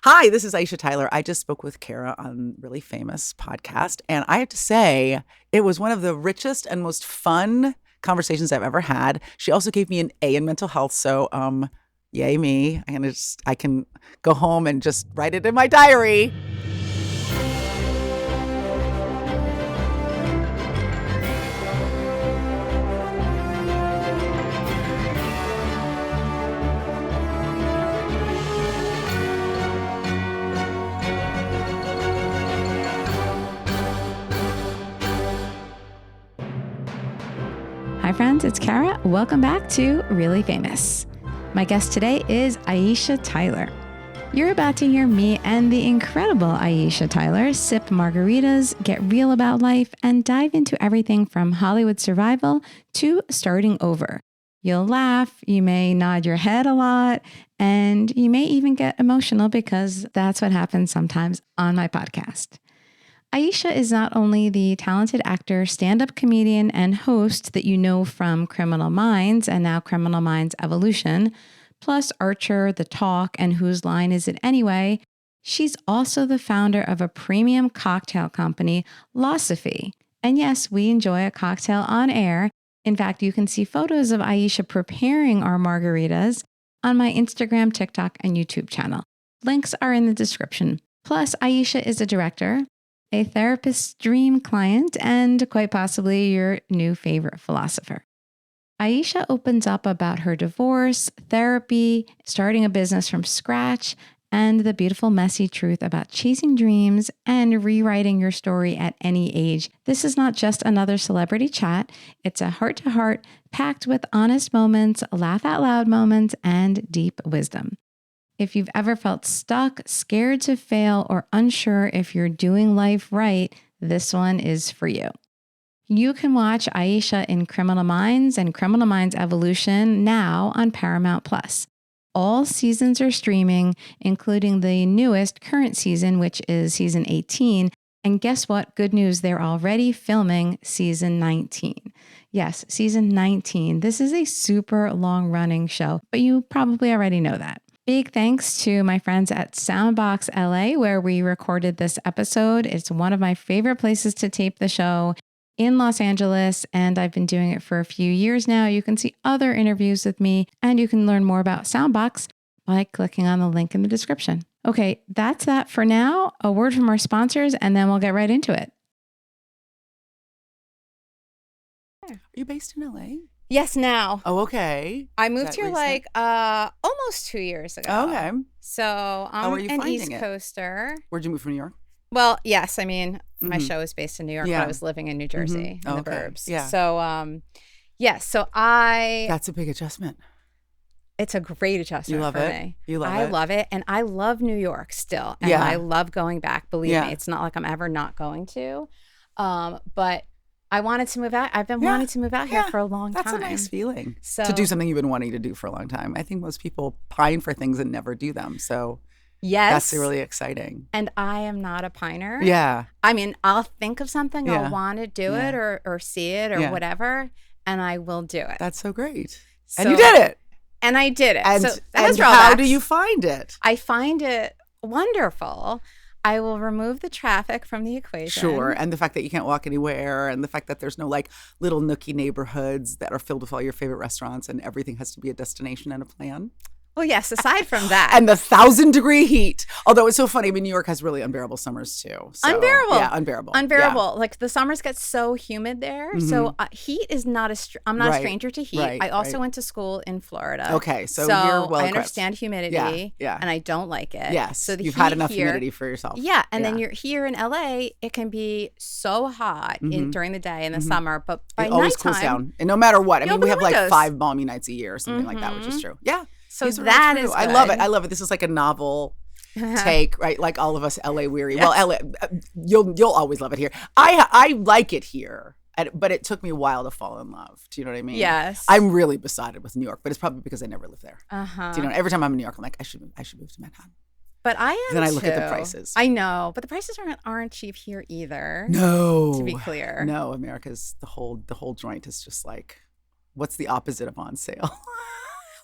Hi, this is Aisha Tyler. I just spoke with Kara on Really Famous podcast, and I have to say it was one of the richest and most fun conversations I've ever had. She also gave me an A in mental health, so yay me. I can go home and just write it in my diary. Hi friends, it's Kara. Welcome back to Really Famous. My guest today is Aisha Tyler. You're about to hear me and the incredible Aisha Tyler sip margaritas, get real about life, and dive into everything from Hollywood survival to starting over. You'll laugh, you may nod your head a lot, and you may even get emotional because that's what happens sometimes on my podcast. Aisha is not only the talented actor, stand-up comedian, and host that you know from Criminal Minds and now Criminal Minds Evolution, plus Archer, The Talk, and Whose Line Is It Anyway, she's also the founder of a premium cocktail company, Losophy. And yes, we enjoy a cocktail on air. In fact, you can see photos of Aisha preparing our margaritas on my Instagram, TikTok, and YouTube channel. Links are in the description. Plus, Aisha is a director, a therapist's dream client, and quite possibly your new favorite philosopher. Aisha opens up about her divorce, therapy, starting a business from scratch, and the beautiful, messy truth about chasing dreams and rewriting your story at any age. This is not just another celebrity chat. It's a heart-to-heart packed with honest moments, laugh-out-loud moments, and deep wisdom. If you've ever felt stuck, scared to fail, or unsure if you're doing life right, this one is for you. You can watch Aisha in Criminal Minds and Criminal Minds Evolution now on Paramout Plus. All seasons are streaming, including the newest current season, which is season 18. And guess what? Good news, they're already filming season 19. Yes, season 19. This is a super long-running show, but you probably already know that. Big thanks to my friends at Soundbox LA, where we recorded this episode. It's one of my favorite places to tape the show in Los Angeles, and I've been doing it for a few years now. You can see other interviews with me, and you can learn more about Soundbox by clicking on the link in the description. Okay, that's that for now. A word from our sponsors, and then we'll get right into it. Are you based in LA? Yes, now. Oh, okay. I moved here like almost 2 years ago. Oh, okay. So I'm an East Coaster. Where'd you move from New York? Well, yes. I mean, my show is based in New York, but I was living in New Jersey in the burbs. Yeah. So, yes. So I. That's a big adjustment. It's a great adjustment You love for it? me. You love it? I love it. And I love New York still. And I love going back. Believe me, it's not like I'm ever not going to. But I wanted to move out. I've been wanting to move out here for a long time. That's a nice feeling. So, to do something you've been wanting to do for a long time. I think most people pine for things and never do them. So yes, that's really exciting. And I am not a piner. Yeah. I mean, I'll think of something, I'll want to do it or see it or whatever, and I will do it. That's so great. So, and you did it. And I did it. And, so and how do you find it? I find it wonderful. I will remove the traffic from the equation. Sure. And the fact that you can't walk anywhere, and the fact that there's no like little nookie neighborhoods that are filled with all your favorite restaurants, and everything has to be a destination and a plan. Well, yes, aside from that. And the 1,000-degree heat. Although it's so funny. I mean, New York has really unbearable summers too. So, unbearable. Yeah, unbearable. Unbearable. Yeah. Like the summers get so humid there. So heat is not I'm not a stranger to heat. I also went to school in Florida. Okay. So you're well I understand humidity. Yeah. And I don't like it. Yes. So you've had enough humidity for yourself. Yeah. And then you're here in LA, it can be so hot during the day in the summer. But by it always nighttime, cools down. And no matter what. I mean, we have like windows. 5 balmy nights a year or something like that, which is true. Yeah. So that is good. I love it. I love it. This is like a novel take, right? Like all of us LA weary. Yes. Well, LA, you'll always love it here. I like it here, but it took me a while to fall in love. Do you know what I mean? Yes. I'm really besotted with New York, but it's probably because I never lived there. Uh-huh. Do you know? Every time I'm in New York, I'm like, I should move to Manhattan. But I am Then I look too. at the prices. I know, but the prices aren't cheap here either. No. To be clear. No, America's the whole joint is just like, what's the opposite of on sale?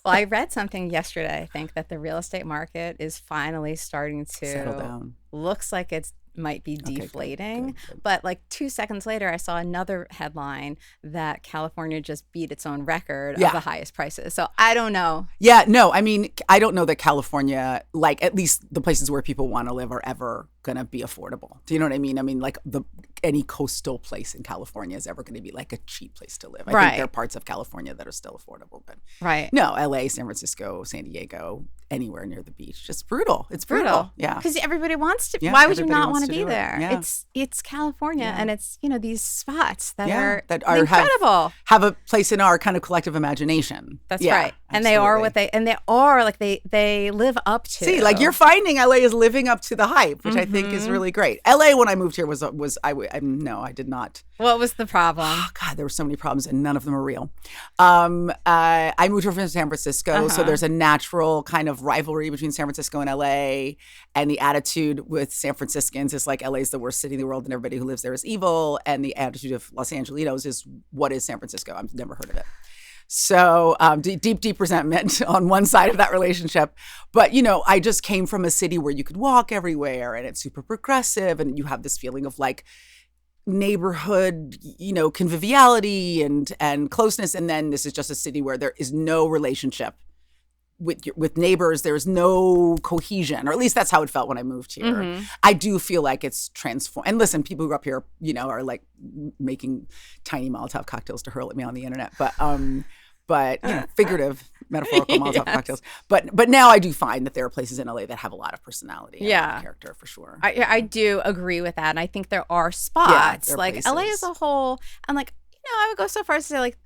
Well, I read something yesterday, I think, that the real estate market is finally starting to settle down. Looks like it's might be deflating. Good. But like 2 seconds later, I saw another headline that California just beat its own record of the highest prices. So I don't know. Yeah, no, I mean, I don't know that California, like at least the places where people want to live are ever going to be affordable. Do you know what I mean? I mean, like any coastal place in California is ever going to be like a cheap place to live. I think there are parts of California that are still affordable, but no, LA, San Francisco, San Diego, anywhere near the beach, just brutal. It's brutal. Yeah. Because everybody wants to. Yeah, why would you not want to be there? Yeah. It's California, and it's these spots that are incredible. Have a place in our kind of collective imagination. That's right. And they are what they live up to. See, like you're finding LA is living up to the hype, which I think is really great. LA when I moved here I did not. What was the problem? Oh, God, there were so many problems and none of them are real. I moved here from San Francisco, so there's a natural kind of rivalry between San Francisco and LA, and the attitude with San Franciscans is like LA is the worst city in the world and everybody who lives there is evil, and the attitude of Los Angelinos is what is San Francisco? I've never heard of it. So deep resentment on one side of that relationship. But, I just came from a city where you could walk everywhere and it's super progressive and you have this feeling of like neighborhood, conviviality and closeness. And then this is just a city where there is no relationship with neighbors. There's no cohesion, or at least that's how it felt when I moved here. I do feel like it's transformed. And listen, people who grew up here, are like making tiny Molotov cocktails to hurl at me on the internet. But figurative, metaphorical Molotov cocktails. But now I do find that there are places in LA that have a there are and character for sure. I do agree with that, and I think there are spots there are like places. LA as a whole, and like I would go so far as to say like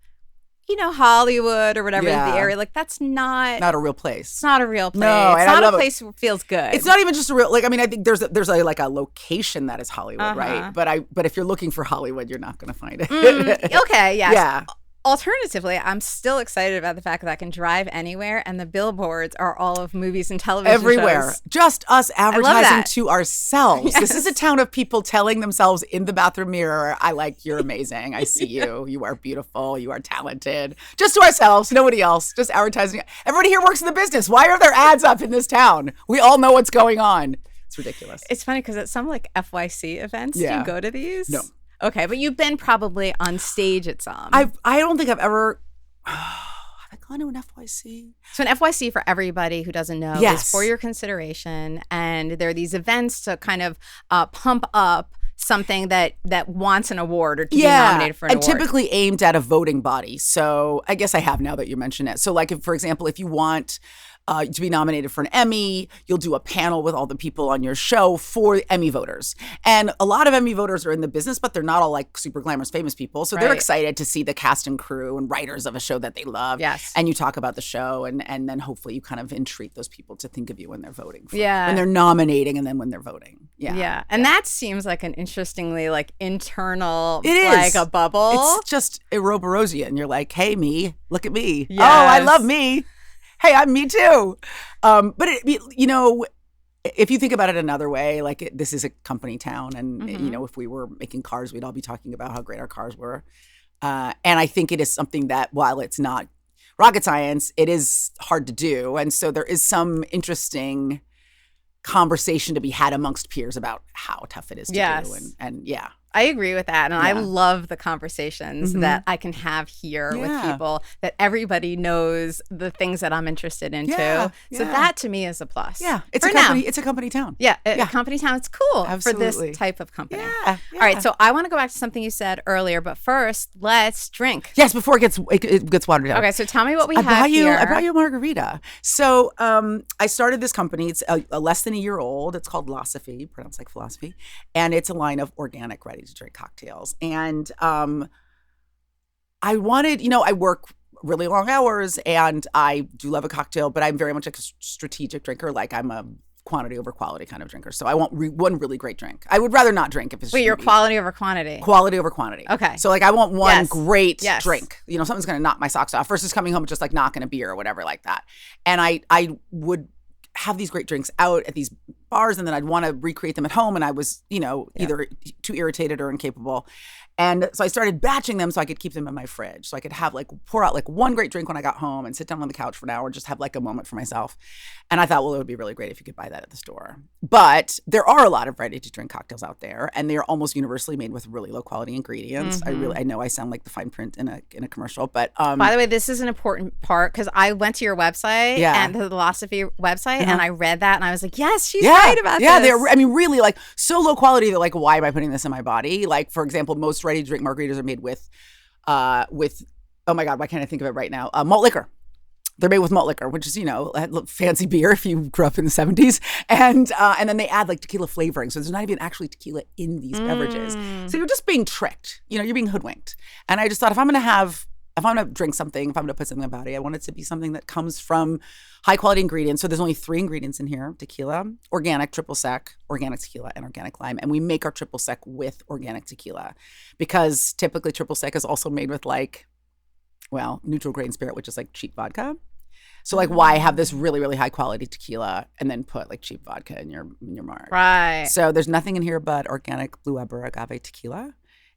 Hollywood or whatever the area, like that's not a real place. It's not a real place. No, it's not a place that feels good. It's not even just a real I mean I think there's a location that is Hollywood, right? But if you're looking for Hollywood, you're not going to find it. Okay, yes. Yeah. Alternatively, I'm still excited about the fact that I can drive anywhere and the billboards are all of movies and television everywhere. shows. Just us advertising to ourselves. Yes. This is a town of people telling themselves in the bathroom mirror, you're amazing. I see you. You are beautiful. You are talented. Just to ourselves, nobody else. Just advertising. Everybody here works in the business. Why are there ads up in this town? We all know what's going on. It's ridiculous. It's funny because at some FYC events, do you go to these? No. Okay, but you've been probably on stage at some. I don't think I've ever. Have I gone to an FYC? So an FYC, for everybody who doesn't know, is for your consideration, and there are these events to kind of pump up something that wants an award or to be nominated for an award. And typically aimed at a voting body. So I guess I have now that you mention it. So like, for example, if you want to be nominated for an Emmy, you'll do a panel with all the people on your show for Emmy voters. And a lot of Emmy voters are in the business, but they're not all like super glamorous famous people. So they're excited to see the cast and crew and writers of a show that they love. Yes. And you talk about the show and then hopefully you kind of entreat those people to think of you when they're voting. When they're nominating and then when they're voting. Yeah. And that seems like an interestingly internal, it is. Like a bubble. It's just Ouroborosian. You're like, hey, me, look at me. Yes. Oh, I love me. Hey, I'm me too. But if you think about it another way, this is a company town, and if we were making cars, we'd all be talking about how great our cars were. And I think it is something that, while it's not rocket science, it is hard to do, and so there is some interesting conversation to be had amongst peers about how tough it is to do. And I agree with that. And I love the conversations that I can have here with people, that everybody knows the things that I'm interested in too. So that to me is a plus. Yeah. It's a company town. Yeah. Company town. It's cool for this type of company. Yeah. All right. So I want to go back to something you said earlier, but first let's drink. Yes. Before it gets watered down. Okay. So tell me what we have here. I brought you a margarita. So I started this company. It's less than a year old. It's called Losophy, pronounced like philosophy. And it's a line of organic ready to drink cocktails. And I wanted, I work really long hours and I do love a cocktail, but I'm very much like a strategic drinker. Like I'm a quantity over quality kind of drinker. So I want one really great drink. I would rather not drink if it's you're quality over quantity. Quality over quantity. Okay. So I want one great drink. Something's going to knock my socks off versus coming home and just knocking a beer or whatever like that. And I would have these great drinks out at these bars and then I'd want to recreate them at home. And I was, either too irritated or incapable. And so I started batching them so I could keep them in my fridge. So I could have like pour out like one great drink when I got home and sit down on the couch for an hour and just have like a moment for myself. And I thought, well, it would be really great if you could buy that at the store. But there are a lot of ready to drink cocktails out there, and they are almost universally made with really low quality ingredients. I know I sound like the fine print in a commercial, but by the way, this is an important part because I went to your website and the Philosophy website and I read that and I was like, yes, she's right about this. Yeah, they're really like so low quality that like, why am I putting this in my body? Like, for example, most ready to drink margaritas are made with oh my God, why can't I think of it right now? Malt liquor. They're made with malt liquor, which is, fancy beer if you grew up in the 70s. And then they add like tequila flavoring. So there's not even actually tequila in these beverages. So you're just being tricked. You're being hoodwinked. And I just thought if I'm going to drink something, if I'm going to put something in my body, I want it to be something that comes from high quality ingredients. So there's only 3 ingredients in here: tequila, organic, triple sec, organic tequila, and organic lime. And we make our triple sec with organic tequila because typically triple sec is also made with neutral grain spirit, which is like cheap vodka. So like, why have this really, really high quality tequila and then put like cheap vodka in your marg? Right. So there's nothing in here but organic Blue Weber agave tequila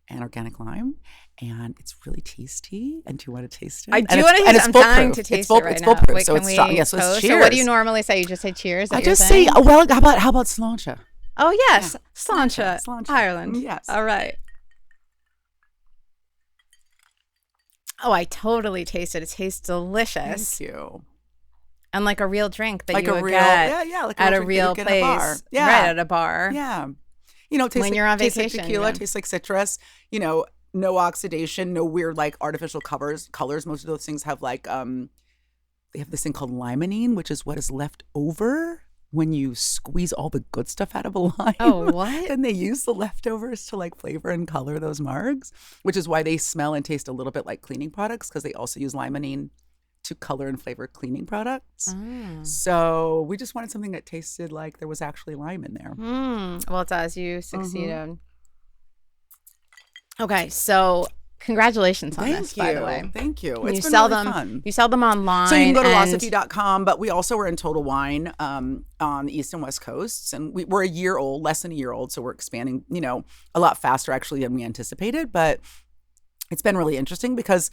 and organic lime. And it's really tasty. And do you want to taste it? I do want to taste it. I'm dying to taste it right now. It's foolproof. Wait, so it's strong. Yeah, so it's cheers. So what do you normally say? You just say cheers? I just say, how about sláinte? Oh, yes. Yeah. Sláinte. Ireland. Yes. All right. Oh, I totally taste it. It tastes delicious. Thank you. And like a real drink that like you would get like at a real place. At a bar. Yeah. Right, at a bar. Yeah. Tastes when you're on vacation. Tastes like tequila, tastes like citrus. No oxidation, no weird like artificial colors. Most of those things have like they have this thing called limonene, which is what is left over when you squeeze all the good stuff out of a lime. Oh, what? And they use the leftovers to like flavor and color those margs, which is why they smell and taste a little bit like cleaning products, because they also use limonene to color and flavor cleaning products. So we just wanted something that tasted like there was actually lime in there. Well, it does. You succeeded. Okay, so congratulations on this, by the way. Thank you. It's been sell really them. Fun. You sell them online. So you can go to philosophy.com, but we also were in Total Wine on the East and West Coasts, and we're a year old, less than a year old, so we're expanding, a lot faster actually than we anticipated. But it's been really interesting because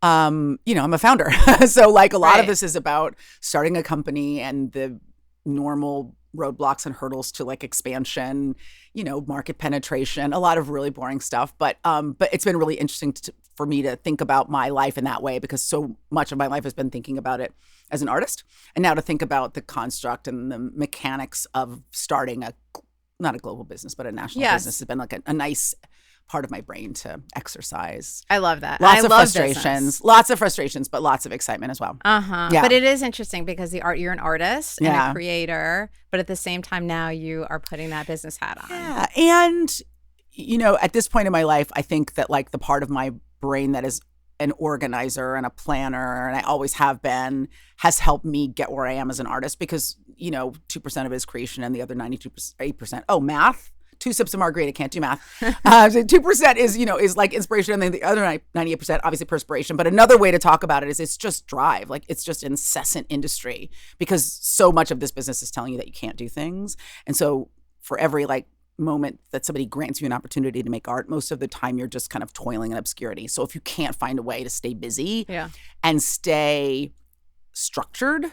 I'm a founder. So like a lot of this is about starting a company and the normal roadblocks and hurdles to like expansion, market penetration, a lot of really boring stuff. But it's been really interesting for me to think about my life in that way, because so much of my life has been thinking about it as an artist. And now to think about the construct and the mechanics of starting not a global business, but a national business has been like a nice part of my brain to exercise. I love that. Lots of frustrations, but lots of excitement as well. Yeah. But it is interesting because you're an artist and a creator, but at the same time now you are putting that business hat on. Yeah. And, at this point in my life, I think that like the part of my brain that is an organizer and a planner, and I always have been, has helped me get where I am as an artist, because, 2% of it is creation and the other 8%. Oh, math. 2 sips of margarita, can't do math. So 2% is like inspiration, and then the other 98% obviously perspiration. But another way to talk about it is it's just drive. Like it's just incessant industry, because so much of this business is telling you that you can't do things. And so for every like moment that somebody grants you an opportunity to make art, most of the time you're just kind of toiling in obscurity. So if you can't find a way to stay busy and stay structured,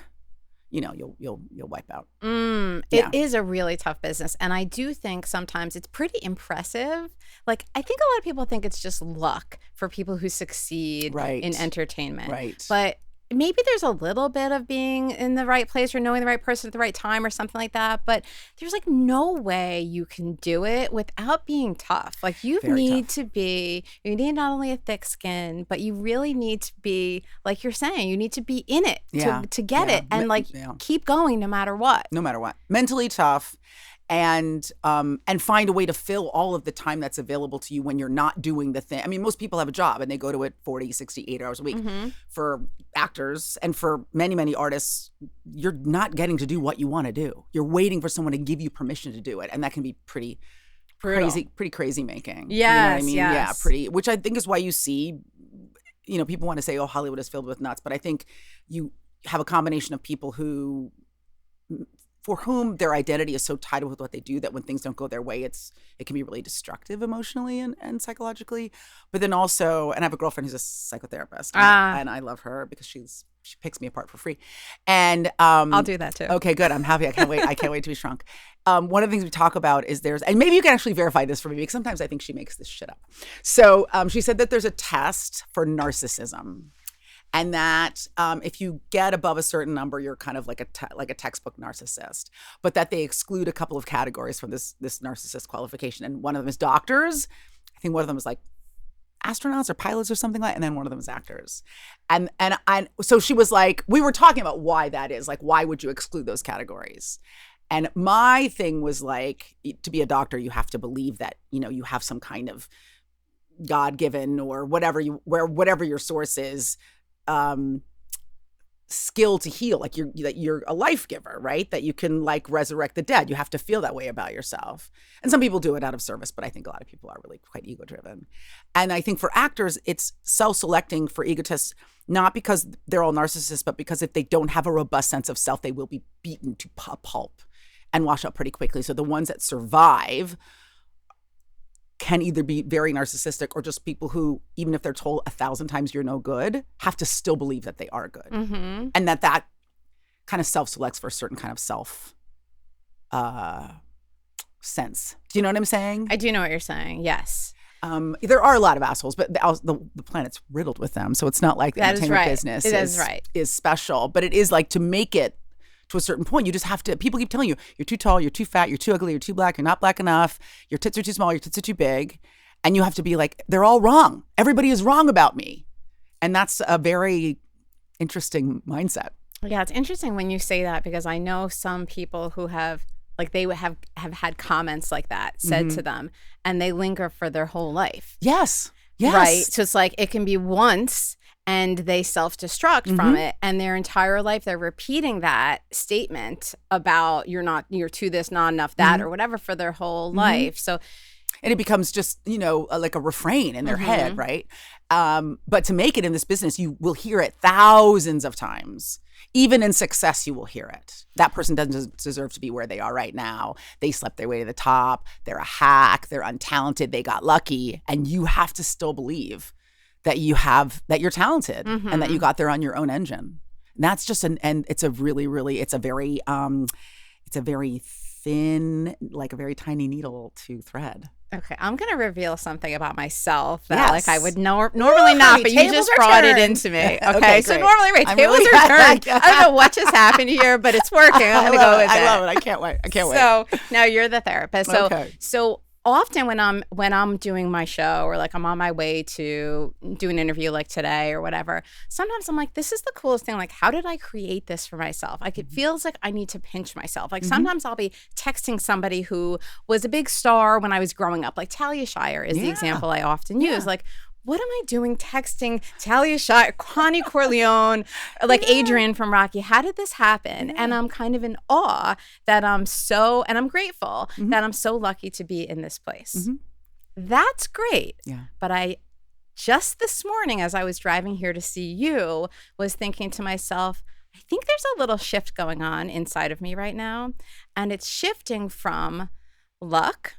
you'll wipe out. It is a really tough business. And I do think sometimes it's pretty impressive. Like, I think a lot of people think it's just luck for people who succeed in entertainment. Right. But maybe there's a little bit of being in the right place or knowing the right person at the right time or something like that. But there's like no way you can do it without being tough. Like you need not only a thick skin, but you really need to be, like you're saying, you need to be in it to get it and keep going no matter what. No matter what. Mentally tough. And find a way to fill all of the time that's available to you when you're not doing the thing. I mean, most people have a job and they go to it 40, 60, 8 hours a week. For actors and for many, many artists, you're not getting to do what you want to do. You're waiting for someone to give you permission to do it. And that can be pretty crazy making. Yes, you know what I mean? yes. Yeah, which I think is why you see, people want to say, oh, Hollywood is filled with nuts. But I think you have a combination of people who for whom their identity is so tied with what they do that when things don't go their way, it can be really destructive emotionally and psychologically. But then also, and I have a girlfriend who's a psychotherapist, and I love her because she picks me apart for free. And I'll do that too. Okay, good. I'm happy. I can't wait. I can't wait to be shrunk. One of the things we talk about is and maybe you can actually verify this for me because sometimes I think she makes this shit up. So she said that there's a test for narcissism. And that if you get above a certain number, you're kind of like a textbook narcissist. But that they exclude a couple of categories from this narcissist qualification. And one of them is doctors. I think one of them is like astronauts or pilots or something like that. And then one of them is actors. And so she was like, we were talking about why that is. Like, why would you exclude those categories? And my thing was like, to be a doctor, you have to believe that, you have some kind of God-given or whatever your source is, skill to heal, like you're a life giver, right? That you can like resurrect the dead. You have to feel that way about yourself. And some people do it out of service, but I think a lot of people are really quite ego driven. And I think for actors, it's self-selecting for egotists, not because they're all narcissists, but because if they don't have a robust sense of self, they will be beaten to pulp and wash up pretty quickly. So the ones that survive can either be very narcissistic or just people who, even if they're told 1,000 times you're no good, have to still believe that they are good. Mm-hmm. And that kind of self-selects for a certain kind of self sense. Do you know what I'm saying? I do know what you're saying, yes. There are a lot of assholes, but the planet's riddled with them. So it's not like the entertainment business is special. But it is like, to make it to a certain point, you just have to, people keep telling you, you're too tall, you're too fat, you're too ugly, you're too black, you're not black enough, your tits are too small, your tits are too big. And you have to be like, they're all wrong. Everybody is wrong about me. And that's a very interesting mindset. Yeah, it's interesting when you say that, because I know some people who have, like, they would have had comments like that said to them, and they linger for their whole life. Yes. Right? So it's like, it can be once, and they self-destruct from it, and their entire life they're repeating that statement about you're too this, not enough that, or whatever, for their whole life. So, and it becomes just, like a refrain in their head, right? But to make it in this business, you will hear it thousands of times. Even in success, you will hear it. That person doesn't deserve to be where they are right now. They slept their way to the top. They're a hack. They're untalented. They got lucky. And you have to still believe that you're talented and that you got there on your own engine. And that's just and it's a very thin, like a very tiny needle to thread. Okay, I'm going to reveal something about myself that like I would normally not, but you just brought it into me. Okay, so normally tables are turned. I don't know what just happened here, but it's working. I'm going to go with it. I love it. I can't wait. So now you're the therapist. So often when I'm doing my show, or like I'm on my way to do an interview like today or whatever, sometimes I'm like, this is the coolest thing. Like, how did I create this for myself? Like, it feels like I need to pinch myself. Like, sometimes I'll be texting somebody who was a big star when I was growing up. Like, Talia Shire is the example I often use. Like, what am I doing texting Talia Shire, Connie Corleone, like Adrian from Rocky? How did this happen? And I'm kind of in awe that and I'm grateful that I'm so lucky to be in this place. That's great. Yeah. But I just this morning, as I was driving here to see you, was thinking to myself, I think there's a little shift going on inside of me right now. And it's shifting from luck.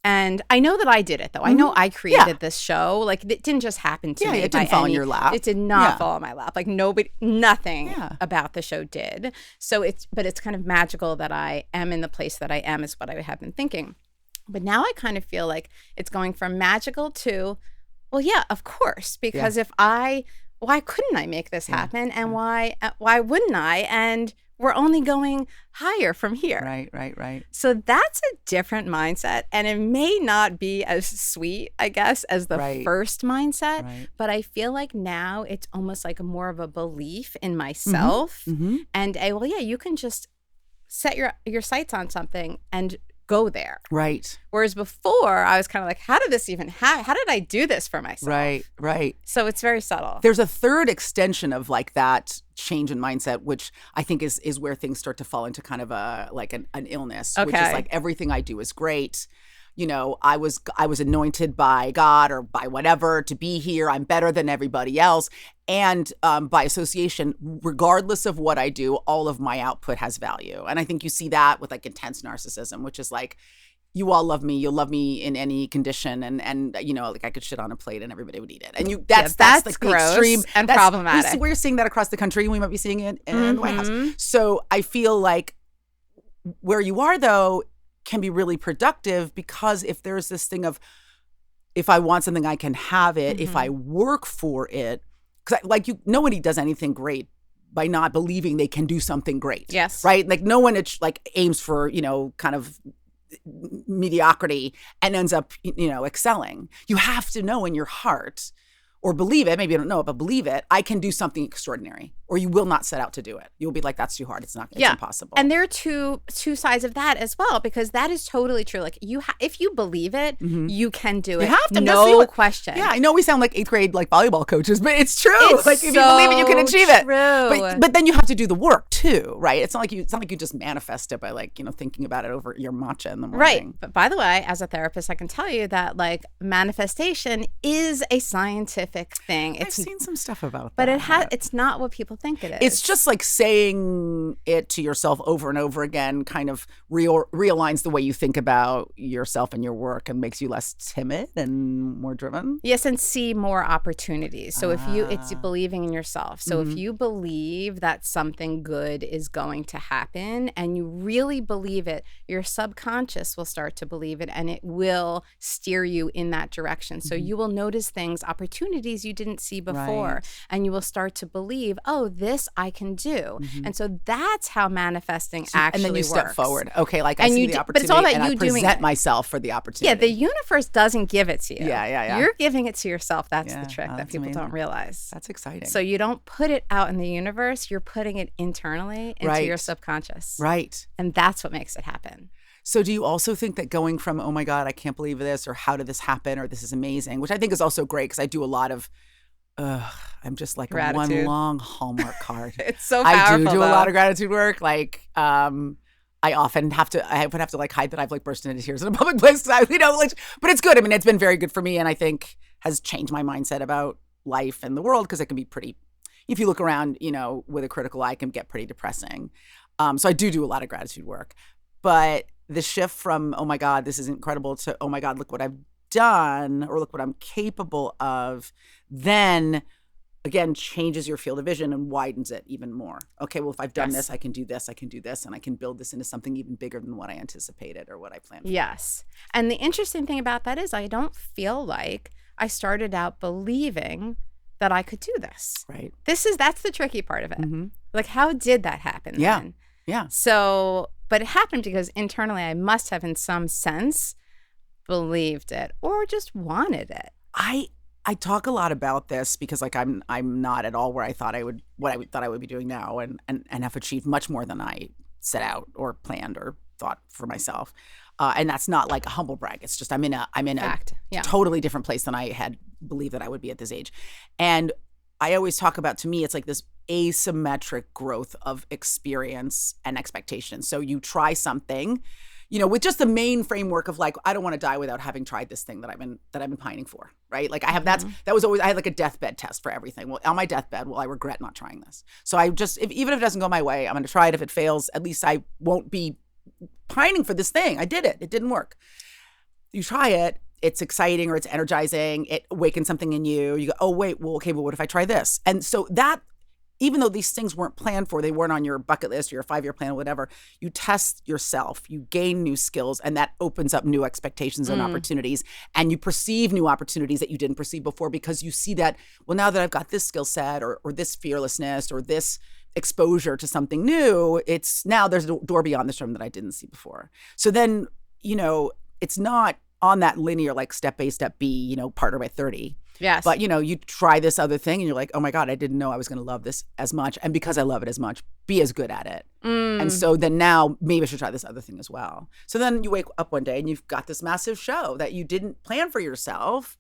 And I know that I did it, though. I know I created this show. Like, it didn't just happen to me. It didn't fall in your lap. It did not fall in my lap. Like, nothing about the show did. So it's kind of magical that I am in the place that I am, is what I have been thinking. But now I kind of feel like it's going from magical to, well, yeah, of course. Because why couldn't I make this happen? And why wouldn't I? And we're only going higher from here. Right. So that's a different mindset. And it may not be as sweet, I guess, as the first mindset. Right. But I feel like now it's almost like more of a belief in myself. And you can just set your sights on something and go there. Right. Whereas before, I was kind of like, how did this even happen? How did I do this for myself? Right. So it's very subtle. There's a third extension of like that change in mindset, which I think is where things start to fall into kind of an illness, which is like, everything I do is great. I was anointed by God or by whatever to be here. I'm better than everybody else. And by association, regardless of what I do, all of my output has value. And I think you see that with like intense narcissism, which is like, you all love me. You'll love me in any condition, and like I could shit on a plate and everybody would eat it. And that's like gross the extreme and problematic. We're seeing that across the country. We might be seeing it in the White House. So I feel like where you are though can be really productive, because if there's this thing of, if I want something, I can have it. If I work for it, because nobody does anything great by not believing they can do something great. Yes. Right. Like no one like aims for kind of mediocrity and ends up excelling. You have to know in your heart, or believe it, maybe you don't know it, but believe it, I can do something extraordinary, or you will not set out to do it. You'll be like, that's too hard. It's impossible. And there are two sides of that as well, because that is totally true. Like if you believe it, you can do it. You have to. No question. Yeah, I know we sound like 8th grade like volleyball coaches, but it's true. It's like if you believe it, you can achieve it. But then you have to do the work too, right? It's not like you just manifest it by thinking about it over your matcha in the morning. Right. But by the way, as a therapist, I can tell you that like manifestation is a scientific thing. I've seen some stuff about that. But it's not what people think it is. It's just like saying it to yourself over and over again kind of realigns the way you think about yourself and your work and makes you less timid and more driven. Yes, and see more opportunities. So it's believing in yourself. So if you believe that something good is going to happen and you really believe it, your subconscious will start to believe it and it will steer you in that direction. So you will notice things, opportunities you didn't see before, and you will start to believe, oh, this I can do. And so that's how manifesting actually works. And then you step forward. Okay, like I and see the opportunity, but it's all about and you I present doing it. myself for the opportunity. Yeah, the universe doesn't give it to you. Yeah. You're giving it to yourself. That's the trick that that's people amazing. don't realize. That's exciting. So you don't put it out in the universe. You're putting it internally into your subconscious. Right. And that's what makes it happen. So do you also think that going from, oh my God, I can't believe this, or how did this happen, or this is amazing, which I think is also great because I do a lot of, I'm just like gratitude. One long Hallmark card. It's so powerful. I do a lot of gratitude work. Like, I often have to like hide that I've like burst into tears in a public place. But it's good. I mean, it's been very good for me, and I think has changed my mindset about life and the world, because it can be pretty, if you look around, with a critical eye, it can get pretty depressing. So I do a lot of gratitude work, but the shift from, oh my God, this is incredible, to, oh my God, look what I've done, or look what I'm capable of, then again changes your field of vision and widens it even more. Okay, well, if I've done this, I can do this, and I can build this into something even bigger than what I anticipated or what I planned for. Yes. And the interesting thing about that is I don't feel like I started out believing that I could do this. Right. That's the tricky part of it. Like, how did that happen then? Yeah. So, but it happened because internally I must have in some sense believed it or just wanted it. I talk a lot about this because like I'm not at all where I thought I would be doing now, and have achieved much more than I set out or planned or thought for myself. And that's not like a humble brag. It's just I'm in a totally different place than I had believed that I would be at this age. And I always talk about, to me, it's like this asymmetric growth of experience and expectations. So you try something, with just the main framework of like, I don't want to die without having tried this thing that I've been pining for, right? Like I have that was always, I had like a deathbed test for everything. Well, on my deathbed, I regret not trying this. So I just, even if it doesn't go my way, I'm going to try it. If it fails, at least I won't be pining for this thing. I did it. It didn't work. You try it. It's exciting or it's energizing. It awakens something in you. You go, oh, wait, well, okay, but what if I try this? And so that, even though these things weren't planned for, they weren't on your bucket list or your 5-year plan or whatever, you test yourself, you gain new skills, and that opens up new expectations and opportunities. And you perceive new opportunities that you didn't perceive before, because you see that, well, now that I've got this skill set or this fearlessness or this exposure to something new, it's now there's a door beyond this room that I didn't see before. So then, it's not on that linear, like step A, step B, partner by 30. Yes. But, you try this other thing and you're like, oh my God, I didn't know I was going to love this as much. And because I love it as much, be as good at it. And so then now maybe I should try this other thing as well. So then you wake up one day and you've got this massive show that you didn't plan for yourself.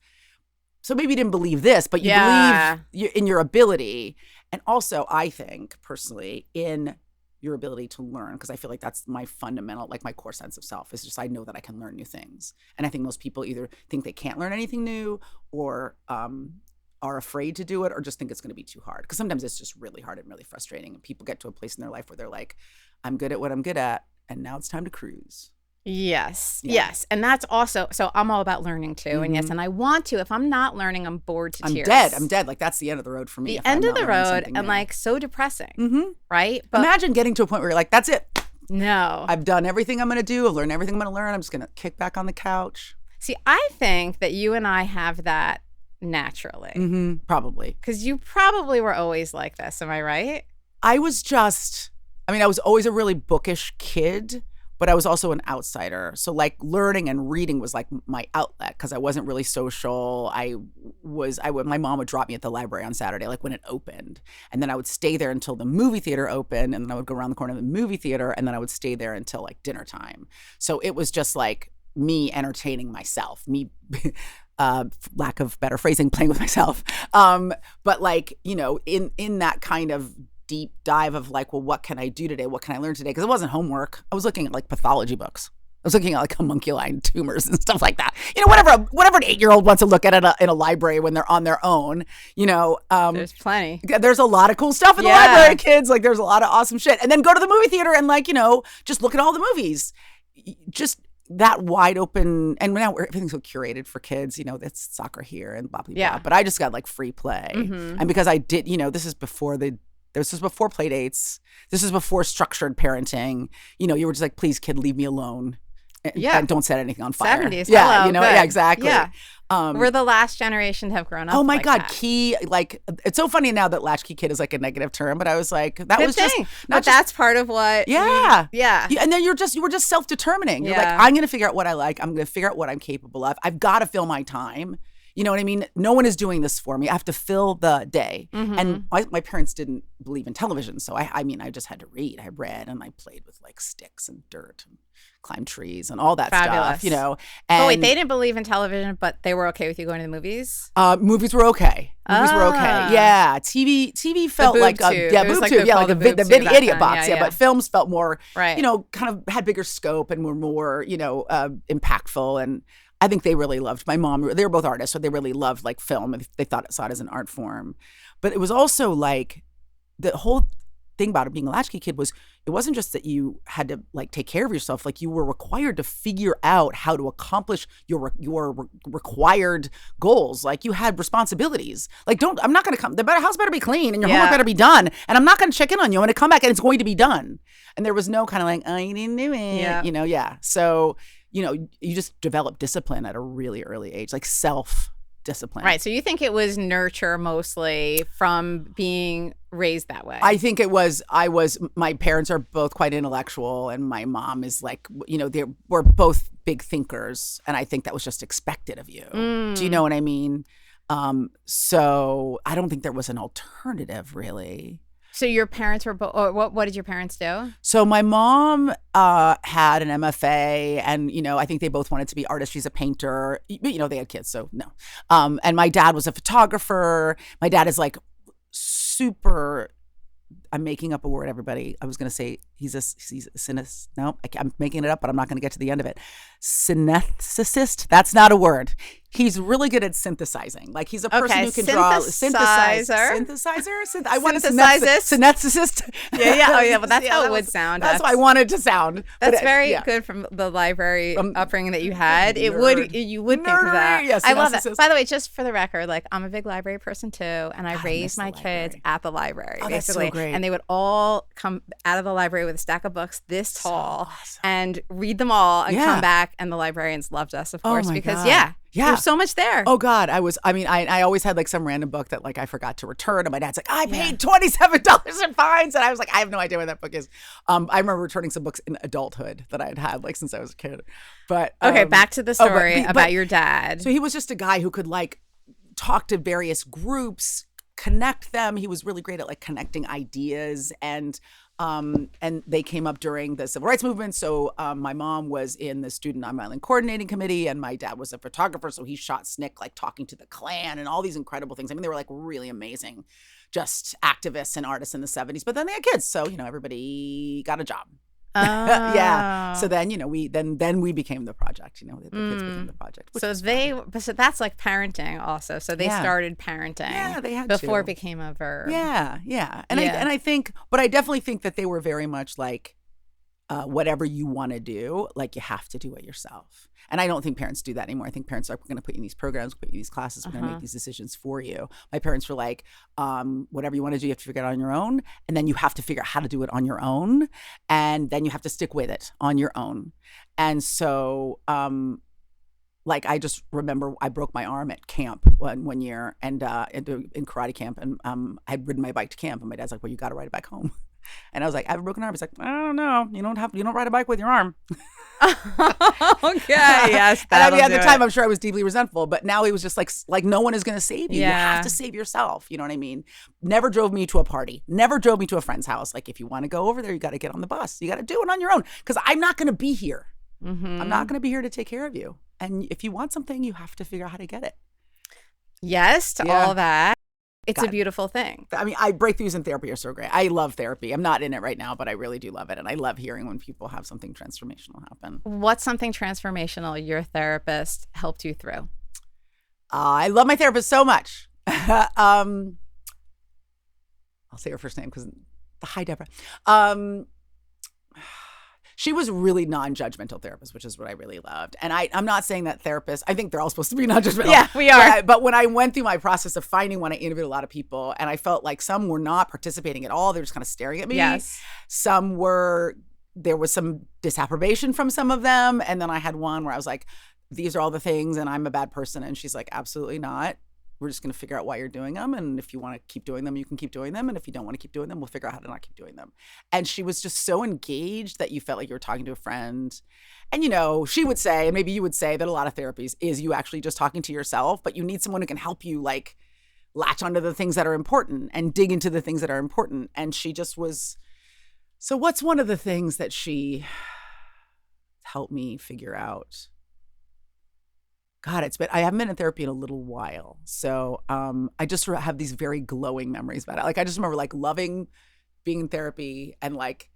So maybe you didn't believe this, but you believe in your ability. And also, I think personally, in your ability to learn, because I feel like that's my fundamental, like my core sense of self is just I know that I can learn new things. And I think most people either think they can't learn anything new or are afraid to do it or just think it's going to be too hard. Because sometimes it's just really hard and really frustrating. And people get to a place in their life where they're like, I'm good at what I'm good at, and now it's time to cruise. Yes. Yeah. Yes. And that's also, so I'm all about learning too. Mm-hmm. And yes, and I want to. If I'm not learning, I'm bored to tears. I'm dead. Like that's the end of the road for me. The end of the road and like so depressing. Mm-hmm. Right? But imagine getting to a point where you're like, that's it. No. I've done everything I'm going to do. I've learned everything I'm going to learn. I'm just going to kick back on the couch. See, I think that you and I have that naturally. Mm-hmm. Probably. Because you probably were always like this. Am I right? I was always a really bookish kid. But I was also an outsider. So like learning and reading was like my outlet because I wasn't really social. My mom would drop me at the library on Saturday, like when it opened. And then I would stay there until the movie theater opened. And then I would go around the corner of the movie theater. And then I would stay there until like dinner time. So it was just like me entertaining myself, lack of better phrasing, playing with myself. But like, in that kind of deep dive of like, well, what can I do today? What can I learn today? Because it wasn't homework. I was looking at like pathology books. I was looking at like homunculine tumors and stuff like that. Whatever an 8-year-old wants to look at in a library when they're on their own. There's plenty. There's a lot of cool stuff in the library, kids. Like there's a lot of awesome shit. And then go to the movie theater and like, just look at all the movies. Just that wide open, and now everything's so curated for kids. It's soccer here and blah blah blah. But I just got like free play, and because I did, this is before This was before play dates. This was before structured parenting. You were just like, please, kid, leave me alone. And don't set anything on fire. 70s. Yeah, hello, yeah, exactly. Yeah. We're the last generation to have grown up. Oh my like God, that. Key, like, it's so funny now that latchkey kid is like a negative term, but I was like, that Good was thing. just, that's part of what. Yeah. Yeah. And then you were just self-determining. You're like, I'm going to figure out what I like. I'm going to figure out what I'm capable of. I've got to fill my time. You know what I mean? No one is doing this for me. I have to fill the day. Mm-hmm. And my parents didn't believe in television. So I just had to read. I read and I played with like sticks and dirt and climbed trees and all that Fabulous. stuff, And wait, they didn't believe in television, but they were okay with you going to the movies? Movies were okay. Were okay. Yeah. TV felt like boob tube. Like the video idiot box. Yeah. But films felt more, right. Kind of had bigger scope and were more, impactful. And I think they really loved my mom. They were both artists, so they really loved like film. They saw it as an art form. But it was also like the whole thing about it being a latchkey kid was it wasn't just that you had to like take care of yourself. Like you were required to figure out how to accomplish your required goals. Like you had responsibilities. Like I'm not going to come. The house better be clean and your homework better be done. And I'm not going to check in on you. I'm going to come back and it's going to be done. And there was no kind of like, oh, you didn't do it. Yeah. So. You just develop discipline at a really early age, like self-discipline. Right. So you think it was nurture mostly from being raised that way? I think it was. My parents are both quite intellectual, and my mom is like, we're both big thinkers, and I think that was just expected of you. Do you know what I mean? So I don't think there was an alternative, really. So your parents were what did your parents do? So my mom had an MFA and, I think they both wanted to be artists. She's a painter, they had kids, so no. And my dad was a photographer. My dad is like super, I'm making up a word, everybody. I was going to say he's a synesthetist. No, I'm making it up, but I'm not going to get to the end of it. Synesthetist? That's not a word. He's really good at synthesizing. Like he's a person who can draw synthesizer. I want to synesthetist. Yeah. Oh yeah. Well, that's how it would sound. That's what I wanted to sound. That's very good from the library upbringing that you had. You would think of that. Yes, I love that. By the way, just for the record, like I'm a big library person too, and I raised my kids at the library basically. That's so great. And they would all come out of the library with a stack of books this tall and read them all and come back, and the librarians loved us, of course, because there's so much there. Oh God, I always had like some random book that like I forgot to return, and my dad's like, I paid $27 in fines, and I was like, I have no idea what that book is. I remember returning some books in adulthood that I had like since I was a kid. But okay, back to the story about your dad. So he was just a guy who could like talk to various groups, connect them. He was really great at like connecting ideas, and they came up during the civil rights movement. So my mom was in the Student Nonviolent Coordinating Committee, and my dad was a photographer. So he shot SNCC like talking to the Klan and all these incredible things. I mean, they were like really amazing just activists and artists in the 70s. But then they had kids. So, everybody got a job. Oh. Yeah. So then, we became the project, the kids became the project. So that's like parenting also. So they started parenting. Yeah, they had before to. It became a verb. Yeah. Yeah. And I think, but I definitely think that they were very much like, whatever you want to do, like you have to do it yourself. And I don't think parents do that anymore. I think parents are going to put you in these programs, put you in these classes, we're going to make these decisions for you. My parents were like, whatever you want to do, you have to figure it out on your own. And then you have to figure out how to do it on your own. And then you have to stick with it on your own. And so, like, I just remember I broke my arm at camp one year and in karate camp. And I had ridden my bike to camp. And my dad's like, well, you got to ride it back home. And I was like, I have a broken arm. He's like, I don't know. You don't ride a bike with your arm. Okay. Yes. And I mean, at the time, I'm sure I was deeply resentful. But now he was just like no one is going to save you. Yeah. You have to save yourself. You know what I mean? Never drove me to a party. Never drove me to a friend's house. Like, if you want to go over there, you got to get on the bus. You got to do it on your own. Because I'm not going to be here. I'm not going to be here to take care of you. And if you want something, you have to figure out how to get it. Yes, to all that. It's a beautiful thing. I mean, breakthroughs in therapy are so great. I love therapy. I'm not in it right now, but I really do love it. And I love hearing when people have something transformational happen. What's something transformational your therapist helped you through? I love my therapist so much. I'll say her first name because hi, Deborah. She was really non-judgmental therapist, which is what I really loved. And I'm not saying that therapists, I think they're all supposed to be non-judgmental. Yeah, we are. But when I went through my process of finding one, I interviewed a lot of people and I felt like some were not participating at all. They were just kind of staring at me. Yes. There was some disapprobation from some of them. And then I had one where I was like, these are all the things and I'm a bad person. And she's like, absolutely not. We're just going to figure out why you're doing them. And if you want to keep doing them, you can keep doing them. And if you don't want to keep doing them, we'll figure out how to not keep doing them. And she was just so engaged that you felt like you were talking to a friend. And, she would say, and maybe you would say that a lot of therapies is you actually just talking to yourself, but you need someone who can help you like latch onto the things that are important and dig into the things that are important. And she just was, so what's one of the things that she helped me figure out? God, I haven't been in therapy in a little while. So I just have these very glowing memories about it. Like, I just remember like loving being in therapy and like,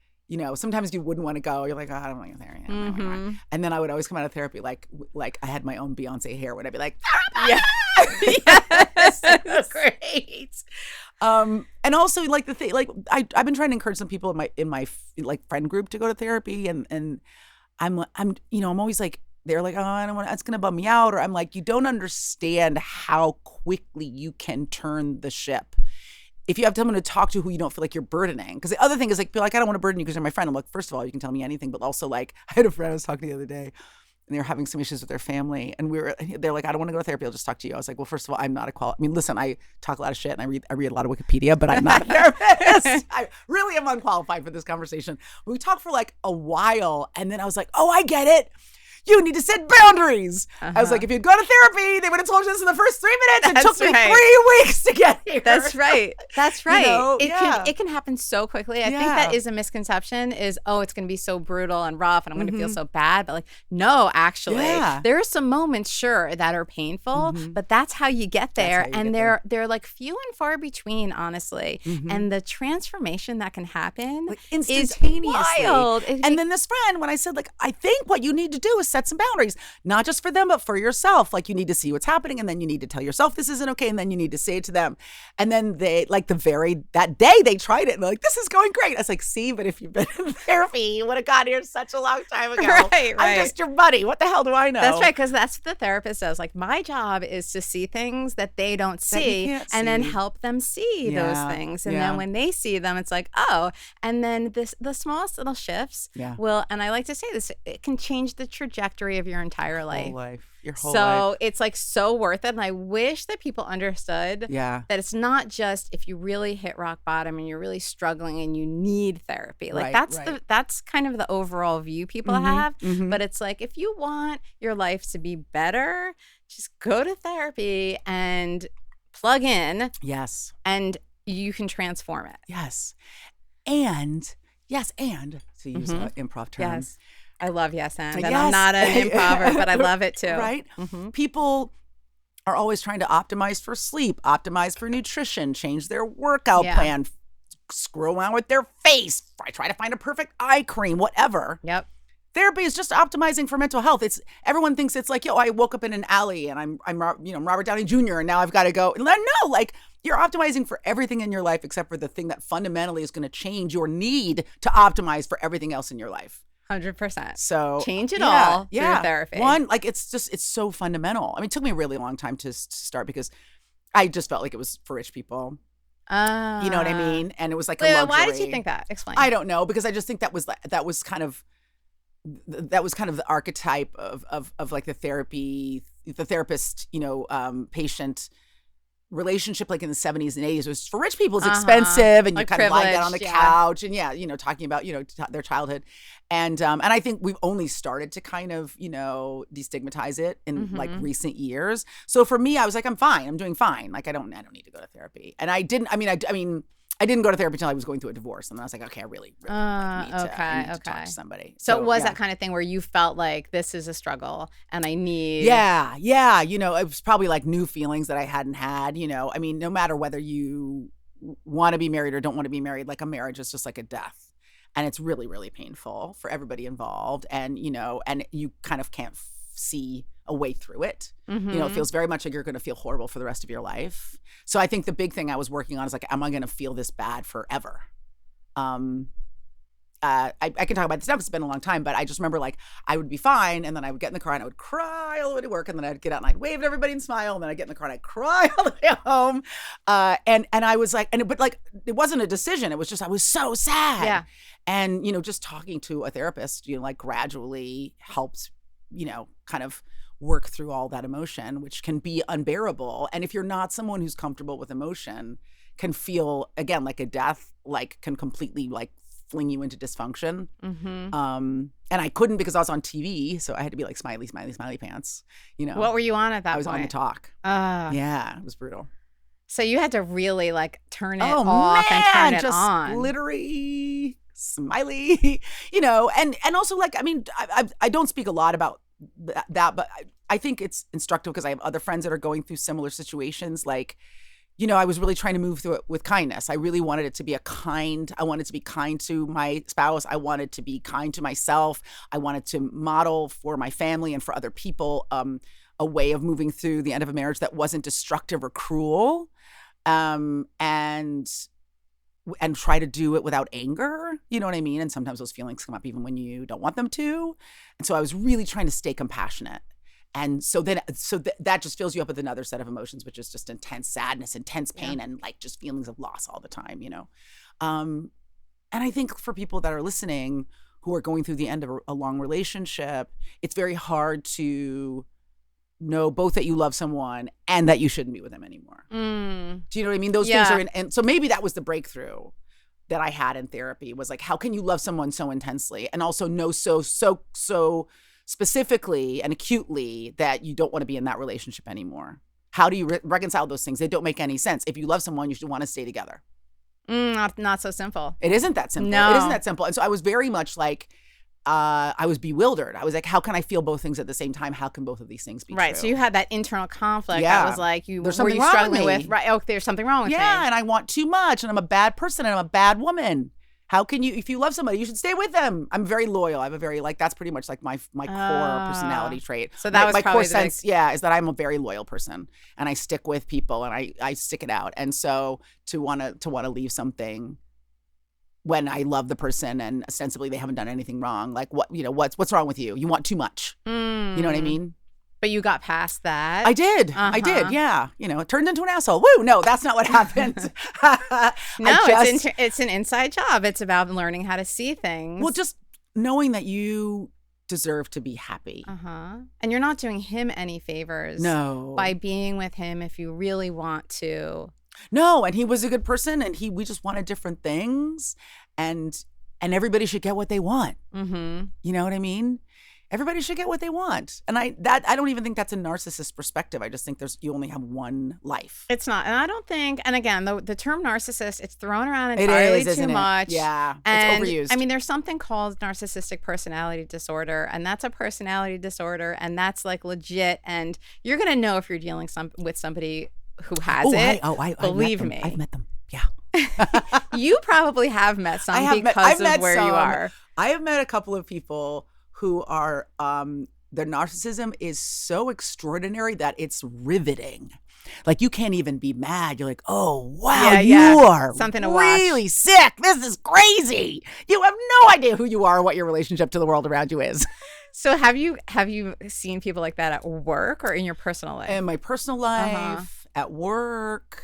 sometimes you wouldn't want to go. You're like, oh, I don't want to go there. Mm-hmm. And then I would always come out of therapy like I had my own Beyonce hair when I'd be like, yeah. Yes, that's great. And also like the thing, like I've been trying to encourage some people in my like friend group to go to therapy, and I'm always like, they're like, oh, I don't want. It's gonna bum me out, or I'm like, you don't understand how quickly you can turn the ship if you have someone to talk to who you don't feel like you're burdening. Because the other thing is like, I don't want to burden you because you're my friend. I'm like, first of all, you can tell me anything, but also like, I had a friend I was talking to the other day, and they were having some issues with their family, and they're like, I don't want to go to therapy. I'll just talk to you. I was like, well, first of all, I'm not listen, I talk a lot of shit and I read a lot of Wikipedia, but I'm not a therapist. I really am unqualified for this conversation. We talked for like a while, and then I was like, oh, I get it. You need to set boundaries. I was like, if you'd go to therapy, they would have told you this in the first 3 minutes. It took me 3 weeks to get here. That's right. That's right. It can happen so quickly. I think that is a misconception is, it's going to be so brutal and rough and I'm going to feel so bad. But like, no, actually, there are some moments, sure, that are painful, but that's how you get there. And they're like few and far between, honestly. And the transformation that can happen like instantaneously. Is wild. And then this friend, when I said like, I think what you need to do is set some boundaries, not just for them, but for yourself. Like you need to see what's happening and then you need to tell yourself this isn't okay. And then you need to say it to them. And then they like that day they tried it and they're like, this is going great. I was like, see, but if you've been in therapy, you would have got here such a long time ago. Right. I'm just your buddy. What the hell do I know? That's right. Because that's what the therapist does. Like my job is to see things that they don't see and then help them see those things. And then when they see them, it's like, oh, and then the smallest little shifts will, and I like to say this, it can change the trajectory of your entire life. Your whole life. So it's like so worth it. And I wish that people understood that it's not just if you really hit rock bottom and you're really struggling and you need therapy. Like that's kind of the overall view people have. But it's like if you want your life to be better, just go to therapy and plug in. Yes. And you can transform it. Yes. And to use an improv term. Yes. I love yes and. And I'm not an improver, but I love it too. Right? People are always trying to optimize for sleep, optimize for nutrition, change their workout plan, screw around with their face, try to find a perfect eye cream, whatever. Yep. Therapy is just optimizing for mental health. Everyone thinks it's like, I woke up in an alley and I'm Robert Downey Jr. and now I've got to go. No, like you're optimizing for everything in your life except for the thing that fundamentally is going to change your need to optimize for everything else in your life. 100%. So change it all through therapy. It's so fundamental. I mean, it took me a really long time to start because I just felt like it was for rich people. You know what I mean? And it was like a luxury. Why did you think that? Explain. I don't know, because I just think that was kind of the archetype of like the therapist, patient relationship, like in the 70s and 80s. It was for rich people. It's expensive, and you like kind of lie down on the couch and talking about their childhood, and I think we've only started to kind of destigmatize it in like recent years. So for me, I was like, I'm fine. I'm doing fine. Like I don't need to go to therapy, and I didn't. I didn't go to therapy until I was going through a divorce, and then I was like, okay, I really need to talk to somebody. So it was that kind of thing where you felt like this is a struggle, and I need. Yeah. It was probably like new feelings that I hadn't had. No matter whether you want to be married or don't want to be married, like a marriage is just like a death, and it's really, really painful for everybody involved, and and you kind of can't see a way through it. It feels very much like you're going to feel horrible for the rest of your life. So I think the big thing I was working on is like, am I going to feel this bad forever? I can talk about this now because it's been a long time, but I just remember like I would be fine, and then I would get in the car and I would cry all the way to work, and then I'd get out and I'd wave at everybody and smile, and then I'd get in the car and I'd cry all the way home. And I was like, but like it wasn't a decision. It was just I was so sad. Yeah. And just talking to a therapist, like gradually helps kind of work through all that emotion, which can be unbearable. And if you're not someone who's comfortable with emotion, can feel, again, like a death, like can completely like fling you into dysfunction. And I couldn't because I was on TV, so I had to be like smiley, smiley, smiley pants. What were you on at that point? I was on The Talk. Yeah, it was brutal. So you had to really like turn it off and turn it just on. Glittery, smiley, and also like, I don't speak a lot about that, but I think it's instructive because I have other friends that are going through similar situations. Like, I was really trying to move through it with kindness. I really wanted it to be I wanted to be kind to my spouse. I wanted to be kind to myself. I wanted to model for my family and for other people a way of moving through the end of a marriage that wasn't destructive or cruel, and try to do it without anger. You know what I mean? And sometimes those feelings come up even when you don't want them to. And so I was really trying to stay compassionate. And so that just fills you up with another set of emotions, which is just intense sadness, intense pain, and like just feelings of loss all the time, And I think for people that are listening who are going through the end of a long relationship, it's very hard to know both that you love someone and that you shouldn't be with them anymore. Do you know what I mean? Those things are and so maybe that was the breakthrough that I had in therapy, was like, how can you love someone so intensely and also know so specifically and acutely that you don't want to be in that relationship anymore? How do you reconcile those things? They don't make any sense. If you love someone, you should want to stay together. Not so simple. It isn't that simple. No. It isn't that simple. And so I was very much like, I was bewildered. I was like, how can I feel both things at the same time? How can both of these things be right? true? So you had that internal conflict that was like, there's were something you wrong struggling with me. right? Oh, there's something wrong with me. Yeah, and I want too much, and I'm a bad person, and I'm a bad woman. How can you, if you love somebody, you should stay with them. I'm very loyal. I have a very, like, that's pretty much like my core personality trait. So that was my probably core sense, is that I'm a very loyal person, and I stick with people, and I stick it out. And so to want to leave something when I love the person and ostensibly they haven't done anything wrong, like what's wrong with you? You want too much. You know what I mean? But you got past that. I did. I did. Yeah. It turned into an asshole. Woo. No, that's not what happened. No, it's an inside job. It's about learning how to see things. Well, just knowing that you deserve to be happy. And you're not doing him any favors. No. By being with him if you really want to. No, and he was a good person, and we just wanted different things, and everybody should get what they want. You know what I mean? everybody should get what they want. And I don't even think that's a narcissist perspective. I just think you only have one life. It's not. And I don't think, and again, the term narcissist, it's thrown around entirely too much. Yeah. And it's overused. I mean, there's something called narcissistic personality disorder, and that's a personality disorder, and that's like legit. And you're going to know if you're dealing with somebody who has it. Believe me. I've met them. Yeah. You probably have met some because of where you are. I have met a couple of people who are, their narcissism is so extraordinary that it's riveting. Like, you can't even be mad. You're like, oh, wow, you are something to really watch. Sick. This is crazy. You have no idea who you are or what your relationship to the world around you is. So have you seen people like that at work or in your personal life? In my personal life, at work,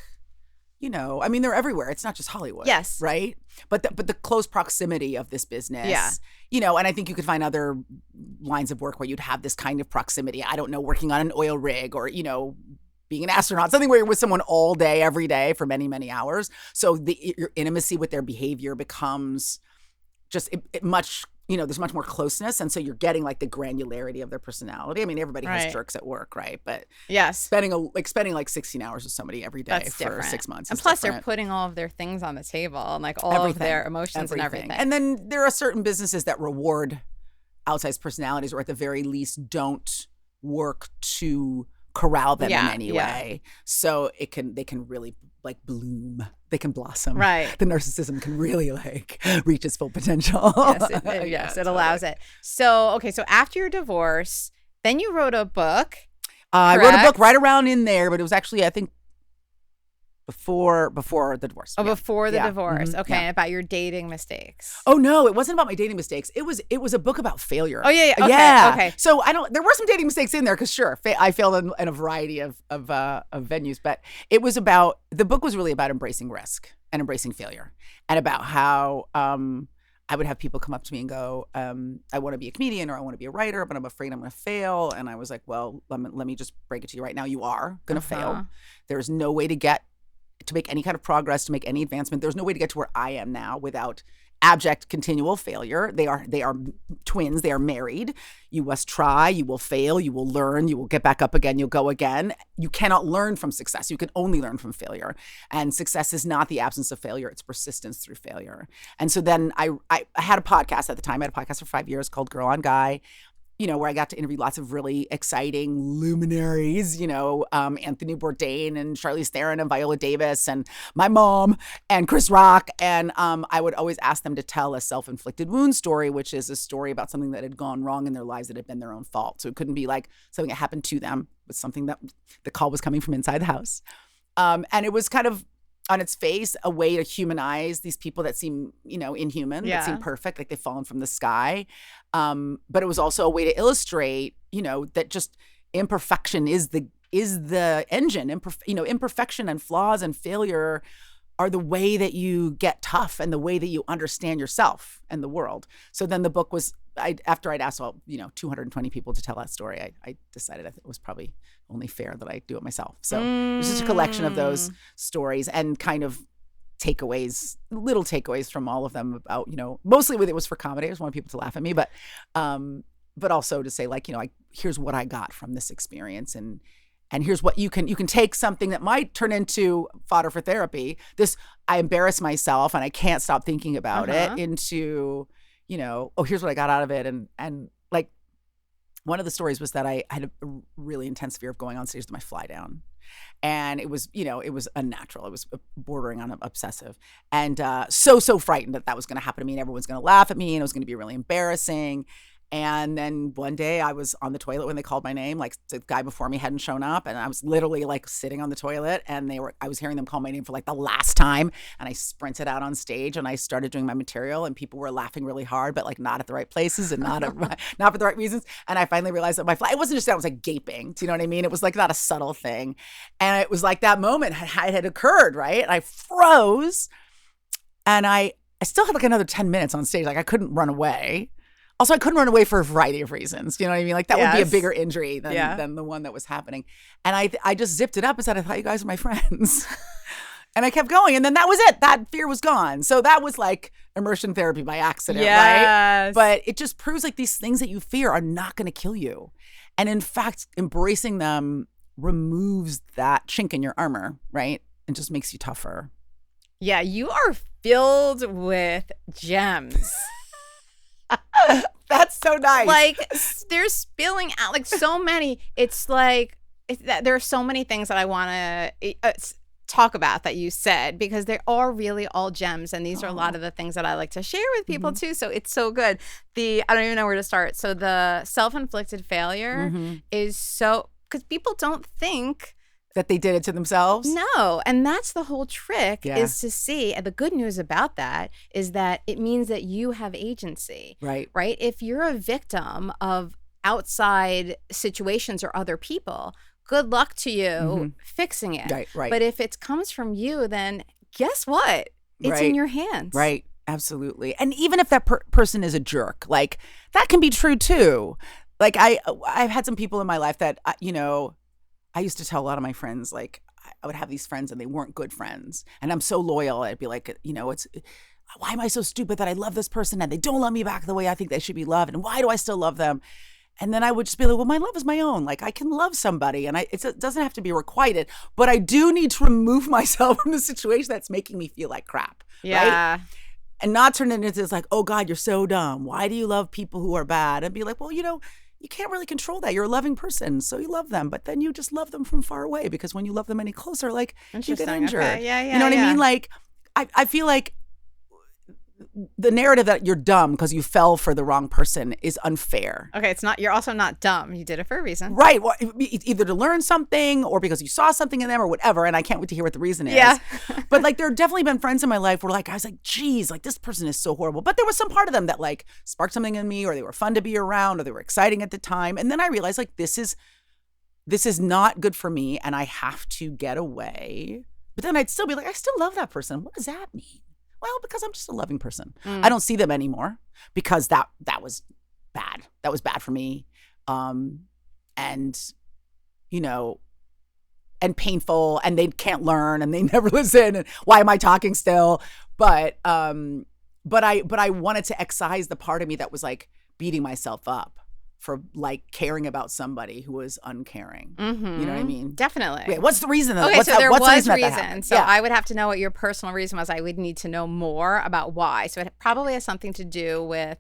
I mean, they're everywhere. It's not just Hollywood. Yes. Right? But the close proximity of this business. Yeah. And I think you could find other lines of work where you'd have this kind of proximity. I don't know, working on an oil rig or, being an astronaut, something where you're with someone all day, every day for many, many hours. So your intimacy with their behavior becomes just much, there's much more closeness. And so you're getting like the granularity of their personality. I mean, everybody has jerks at work, right? But yes, spending like 16 hours with somebody every day for different. 6 months. And plus they're putting all of their things on the table and like all of their emotions and everything. And then there are certain businesses that reward outsized personalities, or at the very least don't work to corral them in any way. So they can really like bloom. They can blossom. Right. The narcissism can really like reach its full potential. Yes, it allows it. So, okay. So after your divorce, then you wrote a book. I wrote a book right around in there, but it was actually, I think, before the divorce. Oh, before the divorce. Mm-hmm. Okay. And about your dating mistakes. Oh no, it wasn't about my dating mistakes. It was a book about failure. Oh yeah. Okay. So there were some dating mistakes in there because sure, I failed in a variety of venues, but the book was really about embracing risk and embracing failure, and about how I would have people come up to me and go, I want to be a comedian or I want to be a writer, but I'm afraid I'm going to fail. And I was like, well, let me just break it to you right now. You are going to fail. There's no way to make any kind of progress, to make any advancement. There's no way to get to where I am now without abject continual failure. They are twins. They are married. You must try. You will fail. You will learn. You will get back up again. You'll go again. You cannot learn from success. You can only learn from failure. And success is not the absence of failure. It's persistence through failure. And so then I had a podcast at the time. I had a podcast for 5 years called Girl on Guy, where I got to interview lots of really exciting luminaries, Anthony Bourdain and Charlize Theron and Viola Davis and my mom and Chris Rock. And I would always ask them to tell a self-inflicted wound story, which is a story about something that had gone wrong in their lives that had been their own fault. So it couldn't be like something that happened to them, but something that the call was coming from inside the house. And it was kind of, on its face, a way to humanize these people that seem, inhuman, that seem perfect, like they've fallen from the sky. But it was also a way to illustrate, that just imperfection is the engine. Imperfection and flaws and failure are the way that you get tough and the way that you understand yourself and the world. So then the book was, after I'd asked 220 people to tell that story, I decided it was probably only fair that I do it myself. So it was just a collection of those stories and kind of little takeaways from all of them about, mostly it was for comedy. I just wanted people to laugh at me, but also to say here's what I got from this experience, and here's what you can take something that might turn into fodder for therapy. I embarrass myself and I can't stop thinking about it, into, here's what I got out of it. And like, one of the stories was that I had a really intense fear of going on stage with my fly down. And it was unnatural. It was bordering on obsessive. And so frightened that was going to happen to me and everyone's going to laugh at me and it was going to be really embarrassing. And then one day I was on the toilet when they called my name, like the guy before me hadn't shown up, and I was literally like sitting on the toilet, and I was hearing them call my name for like the last time, and I sprinted out on stage and I started doing my material, and people were laughing really hard, but like not at the right places and not for the right reasons. And I finally realized that it wasn't just that I was like gaping, do you know what I mean? It was like not a subtle thing. And it was like that moment had occurred, right? And I froze, and I still had like another 10 minutes on stage. Like I couldn't run away. Also, I couldn't run away for a variety of reasons. You know what I mean? Like that would be a bigger injury than the one that was happening. And I just zipped it up and said, I thought you guys were my friends. And I kept going. And then that was it. That fear was gone. So that was like immersion therapy by accident, right? But it just proves like these things that you fear are not going to kill you. And in fact, embracing them removes that chink in your armor, right? And just makes you tougher. Yeah, you are filled with gems. That's so nice. Like, they're spilling out like so many. It's like there are so many things that I want to talk about that you said, because they are really all gems, and these are a lot of the things that I like to share with people too. So it's so good. I don't even know where to start. So the self-inflicted failure is so, because people don't think that they did it to themselves. No. And that's the whole trick, is to see. And the good news about that is that it means that you have agency. Right. Right. If you're a victim of outside situations or other people, good luck to you fixing it. Right. But if it comes from you, then guess what? It's in your hands. Right. Absolutely. And even if that person is a jerk, like that can be true too. Like I've had some people in my life that, I used to tell a lot of my friends, like, I would have these friends and they weren't good friends. And I'm so loyal. I'd be like, why am I so stupid that I love this person and they don't love me back the way I think they should be loved? And why do I still love them? And then I would just be like, well, my love is my own. Like, I can love somebody and it doesn't have to be requited. But I do need to remove myself from the situation that's making me feel like crap. Yeah. Right? And not turn it into this like, oh, God, you're so dumb. Why do you love people who are bad? And be like, well, you can't really control that. You're a loving person, so you love them. But then you just love them from far away, because when you love them any closer, like, you get injured. Okay. Yeah, you know what I mean? Like, I feel like the narrative that you're dumb because you fell for the wrong person is unfair. Okay, you're also not dumb. You did it for a reason. Right. Well, either to learn something or because you saw something in them or whatever. And I can't wait to hear what the reason is. Yeah. But like, there have definitely been friends in my life where like, I was like, geez, like this person is so horrible. But there was some part of them that like sparked something in me, or they were fun to be around, or they were exciting at the time. And then I realized like, this is not good for me and I have to get away. But then I'd still be like, I still love that person. What does that mean? Well, because I'm just a loving person. I don't see them anymore because that was bad. That was bad for me. And painful, and they can't learn and they never listen. And why am I talking still? But I wanted to excise the part of me that was like beating myself up for like caring about somebody who was uncaring. You know what I mean? Definitely. Wait, what's the reason? Okay, so there was reason. That so I would have to know what your personal reason was. I would need to know more about why. So it probably has something to do with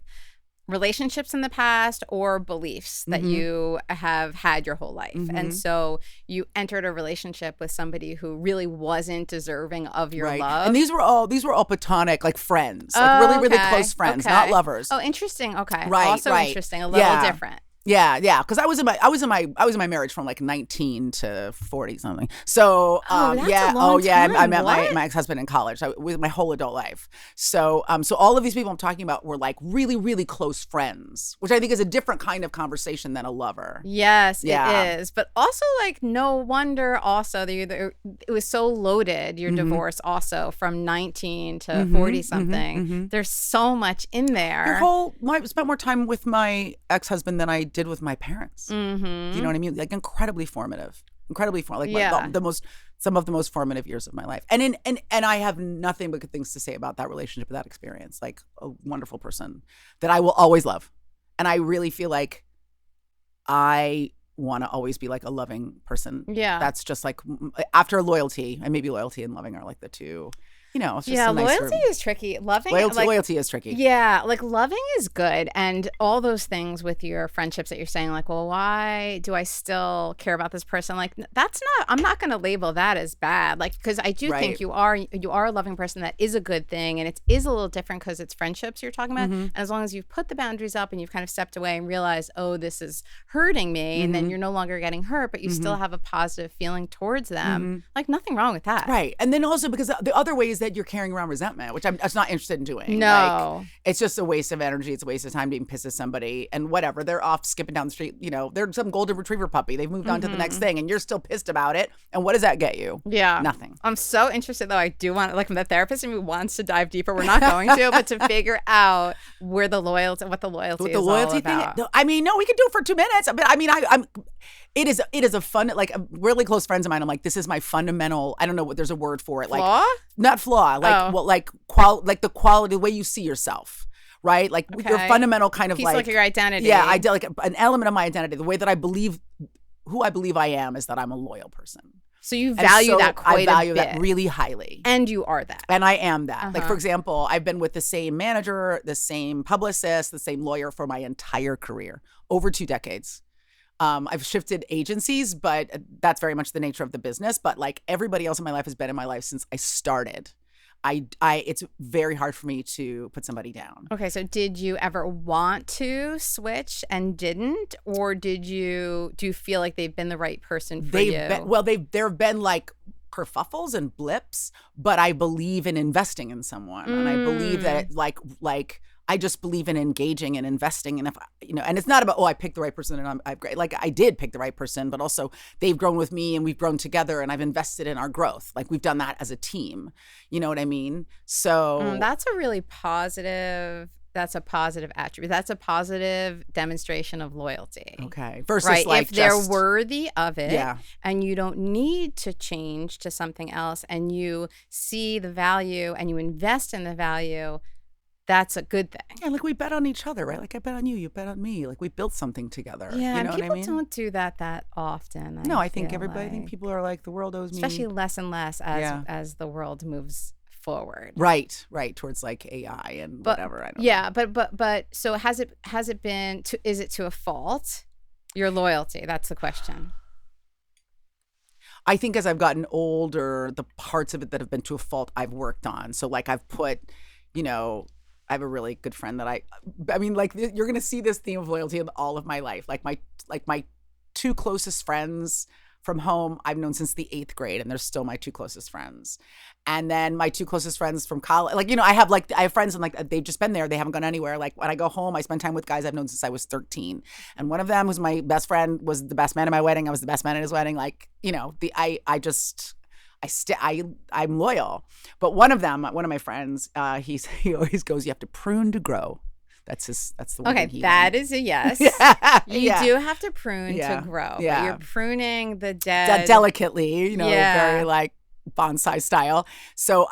relationships in the past or beliefs that you have had your whole life. And so you entered a relationship with somebody who really wasn't deserving of your love. And these were all platonic, like friends, like really, really close friends, not lovers. Oh, interesting. Okay. Right. Also interesting. A little different. Yeah. Because I was in my marriage from like 19 to 40 something. So that's a long time. I met my ex-husband in college with my whole adult life. So all of these people I'm talking about were like really, really close friends, which I think is a different kind of conversation than a lover. Yes, it is. But also like no wonder also it was so loaded, your divorce also from 19 to 40 something. There's so much in there. I spent more time with my ex-husband than I did with my parents. Do you know what I mean? Like incredibly formative. Like some of the most formative years of my life. And I have nothing but good things to say about that relationship, that experience. Like a wonderful person that I will always love. And I really feel like I want to always be like a loving person. Yeah. That's just like after loyalty, and maybe loyalty and loving are like the two. It's just loyalty is tricky. Loving loyalty is tricky. Yeah, like loving is good, and all those things with your friendships that you're saying, like, well, why do I still care about this person? Like, I'm not going to label that as bad, like, because I do think you are a loving person. That is a good thing, and it is a little different because it's friendships you're talking about. And as long as you've put the boundaries up and you've kind of stepped away and realized, oh, this is hurting me, and then you're no longer getting hurt, but you still have a positive feeling towards them. Like, nothing wrong with that, right? And then also because the other way is that you're carrying around resentment, which I'm just not interested in doing. No. Like, it's just a waste of energy. It's a waste of time being pissed at somebody, and whatever. They're off skipping down the street. They're some golden retriever puppy. They've moved on to the next thing, and you're still pissed about it. And what does that get you? Yeah. Nothing. I'm so interested, though. I do want, like, the therapist in me wants to dive deeper. We're not going to, but to figure out what the loyalty is all about. Thing. I mean, no, we could do it for 2 minutes. But I mean, It is a fun, like really close friends of mine. I'm like, this is my fundamental, I don't know what there's a word for it. Flaw? Like not flaw, like like the quality, the way you see yourself. Right? Like your fundamental kind of piece like your identity. Yeah, like an element of my identity. The way that I believe, who I believe I am is that I'm a loyal person. So you value that quite a bit. I value that really highly. And you are that. And I am that. Like, for example, I've been with the same manager, the same publicist, the same lawyer for my entire career, over 2 decades. I've shifted agencies, but that's very much the nature of the business. But like everybody else in my life has been in my life since I started. It's very hard for me to put somebody down. Okay, so did you ever want to switch and didn't, or do you feel like they've been the right person for you? There have been like kerfuffles and blips, but I believe in investing in someone, and I believe that I just believe in engaging and investing. And if, and it's not about, I picked the right person and I'm great. Like I did pick the right person, but also they've grown with me and we've grown together and I've invested in our growth. Like we've done that as a team. You know what I mean? So that's a really positive, that's a positive attribute. That's a positive demonstration of loyalty. Okay. Versus right? like if they're worthy of it, yeah. and you don't need to change to something else and you see the value and you invest in the value, that's a good thing. Yeah, like we bet on each other, right? Like I bet on you, you bet on me. Like we built something together. Yeah, you know people what I mean? don't do that often. I think everybody, I think people are like, the world owes me. Especially less and less as the world moves forward. Right, towards like AI and whatever. I don't know. But so has it been? Is it to a fault? Your loyalty. That's the question. I think as I've gotten older, the parts of it that have been to a fault, I've worked on. So like I've put, I have a really good friend that I mean, like you're going to see this theme of loyalty in all of my life. Like my 2 closest friends from home, I've known since the 8th grade, and they're still my 2 closest friends. And then my 2 closest friends from college, like, I have friends and like they've just been there. They haven't gone anywhere. Like when I go home, I spend time with guys I've known since I was 13. And one of them was my best friend, was the best man at my wedding. I was the best man at his wedding. Like, I'm loyal. But one of my friends, he always goes, you have to prune to grow. That's the one. Okay, that is a yes. You do have to prune to grow. Yeah. But you're pruning the dead delicately, very like bonsai style. So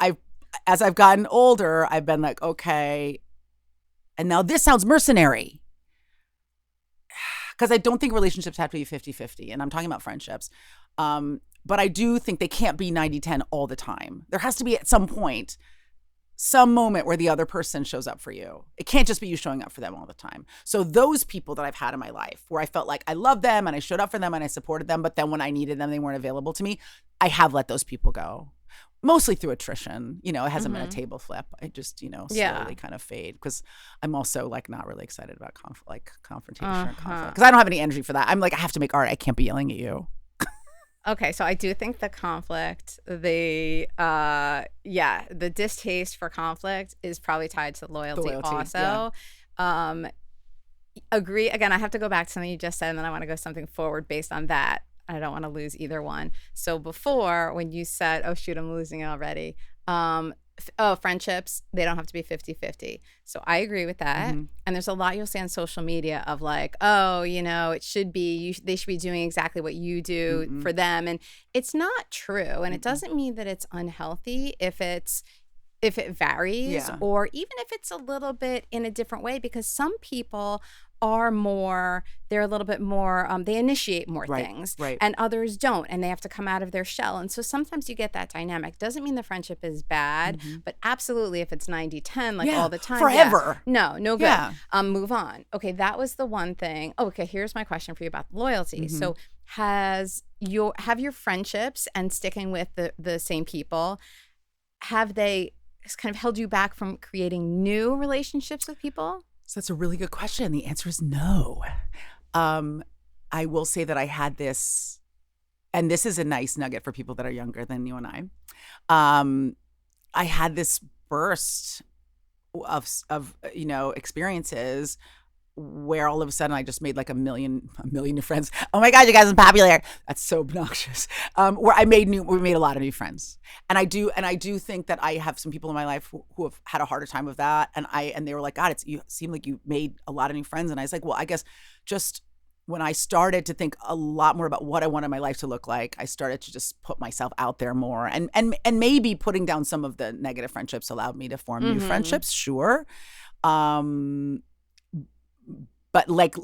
as I've gotten older, I've been like, okay, and now this sounds mercenary. Because I don't think relationships have to be 50-50, and I'm talking about friendships. But I do think they can't be 90-10 all the time. There has to be at some point, some moment where the other person shows up for you. It can't just be you showing up for them all the time. So those people that I've had in my life where I felt like I loved them and I showed up for them and I supported them, but then when I needed them, they weren't available to me, I have let those people go. Mostly through attrition. It hasn't been a table flip. I just, slowly kind of fade because I'm also like not really excited about confrontation or conflict. Because I don't have any energy for that. I'm like, I have to make art. I can't be yelling at you. Okay, so I do think the conflict, the distaste for conflict is probably tied to loyalty also. Yeah. Agree. Again, I have to go back to something you just said, and then I want to go something forward based on that. I don't want to lose either one. So before, when you said, oh, shoot, I'm losing it already. Friendships, they don't have to be 50-50. So I agree with that. Mm-hmm. And there's a lot you'll see on social media of like, it should be, they should be doing exactly what you do for them. And it's not true. And it doesn't mean that it's unhealthy if it varies or even if it's a little bit in a different way, because some people they're a little bit more, they initiate more things and others don't, and they have to come out of their shell. And so sometimes you get that dynamic. Doesn't mean the friendship is bad, but absolutely if it's 90-10, all the time. Forever. No good. Yeah. Move on. Okay, that was the one thing. Okay, here's my question for you about loyalty. So have your friendships and sticking with the same people, have they kind of held you back from creating new relationships with people? So that's a really good question. The answer is no. I will say that I had this, and this is a nice nugget for people that are younger than you and I had this burst of experiences where all of a sudden I just made like a million new friends. Oh my God, you guys are popular. That's so obnoxious. Where we made a lot of new friends. And I do think that I have some people in my life who have had a harder time with that. And they were like, God, you seem like you made a lot of new friends. And I was like, well, I guess just when I started to think a lot more about what I wanted my life to look like, I started to just put myself out there more. And maybe putting down some of the negative friendships allowed me to form new friendships, sure. But like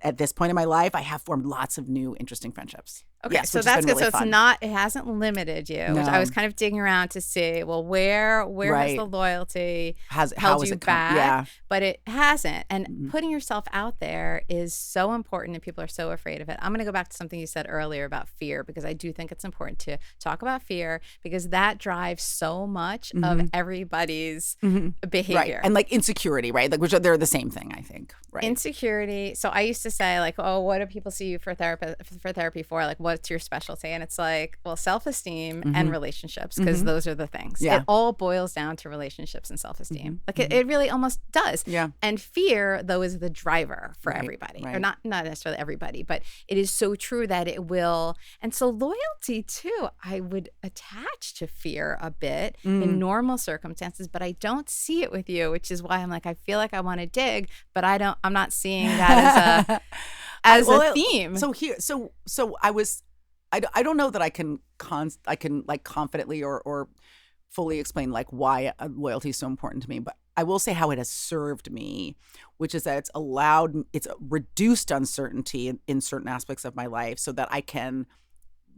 at this point in my life, I have formed lots of new interesting friendships. Okay, yes, so that's good. Really so fun. it hasn't limited you. Which I was kind of digging around to see, well, where has the loyalty held you back? Yeah. But it hasn't. And putting yourself out there is so important, and people are so afraid of it. I'm going to go back to something you said earlier about fear, because I do think it's important to talk about fear, because that drives so much of everybody's behavior. Right. And like insecurity, right? Like, which they're the same thing, I think. Right. Insecurity. So I used to say, like, oh, what do people see you for therapy for? Like, what's your specialty? And it's like, well, self-esteem and relationships, because those are the things. Yeah. It all boils down to relationships and self-esteem. Like it really almost does. Yeah. And fear, though, is the driver for everybody. Or not necessarily everybody, but it is so true that it will. And so loyalty too, I would attach to fear a bit in normal circumstances, but I don't see it with you, which is why I'm like, I feel like I want to dig, but I'm not seeing that as a theme. So I don't know that I can like confidently or fully explain like why loyalty is so important to me, but I will say how it has served me, which is that it's reduced uncertainty in certain aspects of my life so that I can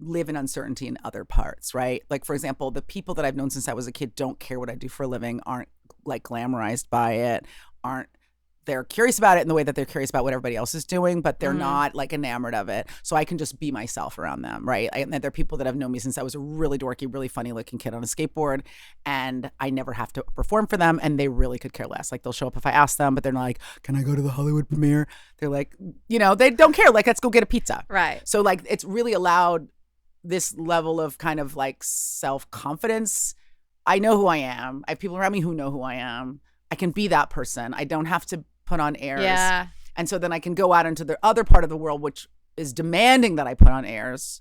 live in uncertainty in other parts, right? Like, for example, the people that I've known since I was a kid don't care what I do for a living, aren't like glamorized by it, they're curious about it in the way that they're curious about what everybody else is doing, but they're not like enamored of it. So I can just be myself around them, right? And there are people that have known me since I was a really dorky, really funny looking kid on a skateboard, and I never have to perform for them, and they really could care less. Like, they'll show up if I ask them, but they're not like, can I go to the Hollywood premiere? They're like, they don't care. Like, let's go get a pizza. Right. So like, it's really allowed this level of kind of like self-confidence. I know who I am. I have people around me who know who I am. I can be that person. I don't have to put on airs. Yeah. And so then I can go out into the other part of the world, which is demanding that I put on airs,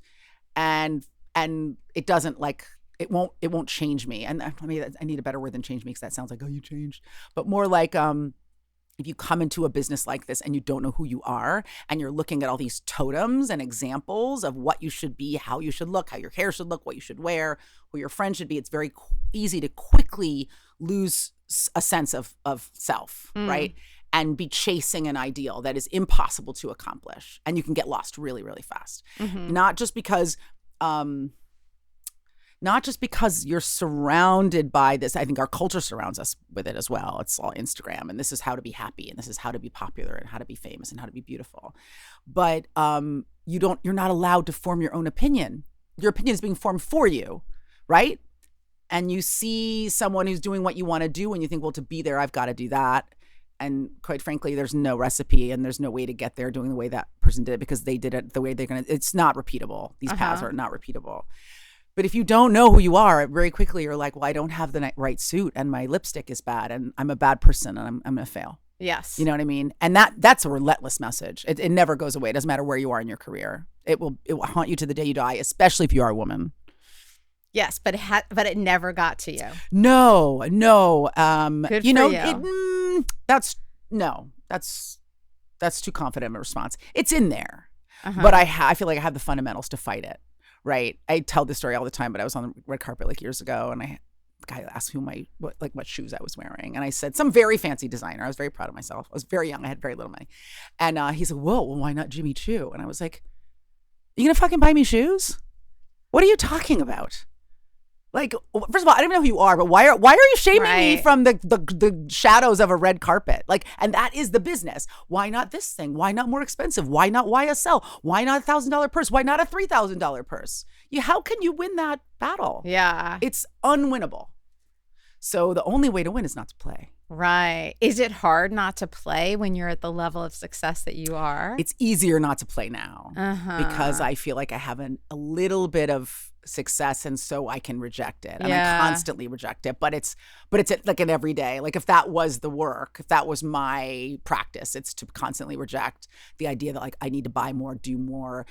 and it doesn't like, it won't change me. And I mean, I need a better word than change me, because that sounds like, oh, you changed. But more like, if you come into a business like this and you don't know who you are, and you're looking at all these totems and examples of what you should be, how you should look, how your hair should look, what you should wear, who your friends should be, it's very easy to quickly lose a sense of self, right? And be chasing an ideal that is impossible to accomplish. And you can get lost really, really fast. Not just because you're surrounded by this. I think our culture surrounds us with it as well. It's all Instagram, and this is how to be happy, and this is how to be popular, and how to be famous, and how to be beautiful. But you're not allowed to form your own opinion. Your opinion is being formed for you, right? And you see someone who's doing what you want to do, and you think, well, to be there, I've got to do that. And quite frankly, there's no recipe, and there's no way to get there doing the way that person did it, because they did it the way they're going to. It's not repeatable. These paths are not repeatable. But if you don't know who you are, very quickly you're like, well, I don't have the right suit, and my lipstick is bad, and I'm a bad person, and I'm going to fail. Yes. You know what I mean? And that's a relentless message. It never goes away. It doesn't matter where you are in your career. It will haunt you to the day you die, especially if you are a woman. Yes, but it never got to you. No. Good for you. That's too confident a response. It's in there, but I feel like I have the fundamentals to fight it. Right. I tell this story all the time, but I was on the red carpet like years ago, and the guy asked what shoes I was wearing, and I said some very fancy designer. I was very proud of myself. I was very young. I had very little money, and he said, "Whoa, well, why not Jimmy Choo?" And I was like, "You gonna fucking buy me shoes? What are you talking about?" Like, first of all, I don't even know who you are, but why are you shaming me from the shadows of a red carpet? Like, and that is the business. Why not this thing? Why not more expensive? Why not YSL? Why not $1,000 purse? Why not a $3,000 purse? How can you win that battle? Yeah. It's unwinnable. So the only way to win is not to play. Right. Is it hard not to play when you're at the level of success that you are? It's easier not to play now because I feel like I have a little bit of success, and so I can reject it. And I constantly reject it. But it's like an everyday. Like, if that was the work, if that was my practice, it's to constantly reject the idea that like I need to buy more, do more,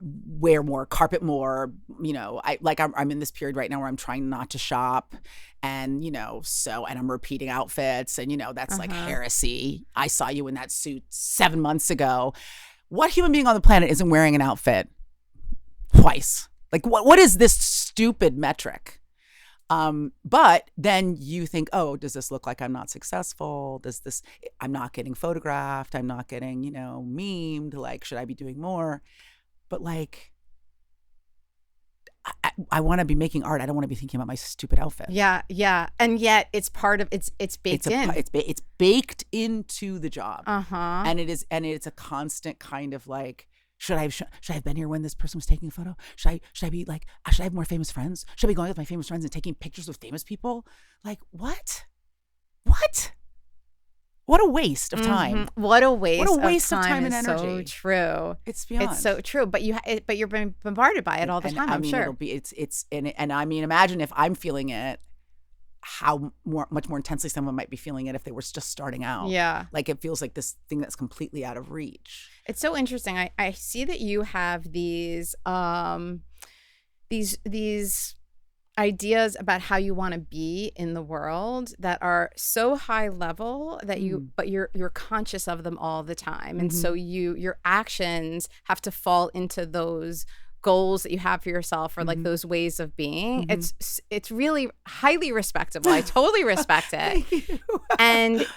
wear more, carpet more. I'm in this period right now where I'm trying not to shop, and and I'm repeating outfits, and that's like heresy. I saw you in that suit 7 months ago. what human being on the planet isn't wearing an outfit twice? Like, what is this stupid metric? But then you think, oh, does this look like I'm not successful? I'm not getting photographed. I'm not getting, memed. Like, should I be doing more? But like, I want to be making art. I don't want to be thinking about my stupid outfit. Yeah, yeah. And yet it's part of it's baked in. It's baked into the job. Uh-huh. And it's a constant kind of like, should I have been here when this person was taking a photo? Should I be like, should I have more famous friends? Should I be going with my famous friends and taking pictures with famous people? Like, what? What a waste of time. Mm-hmm. What a waste of time and energy. So true. It's beyond. It's so true. But you're being bombarded by it all the time. I'm sure. And I mean, imagine if I'm feeling it, how much more intensely someone might be feeling it if they were just starting out. Yeah. Like it feels like this thing that's completely out of reach. It's so interesting. I see that you have these ideas about how you want to be in the world that are so high level that but you're conscious of them all the time. And so your actions have to fall into those goals that you have for yourself or like those ways of being. It's really highly respectable. I totally respect it. Thank you. And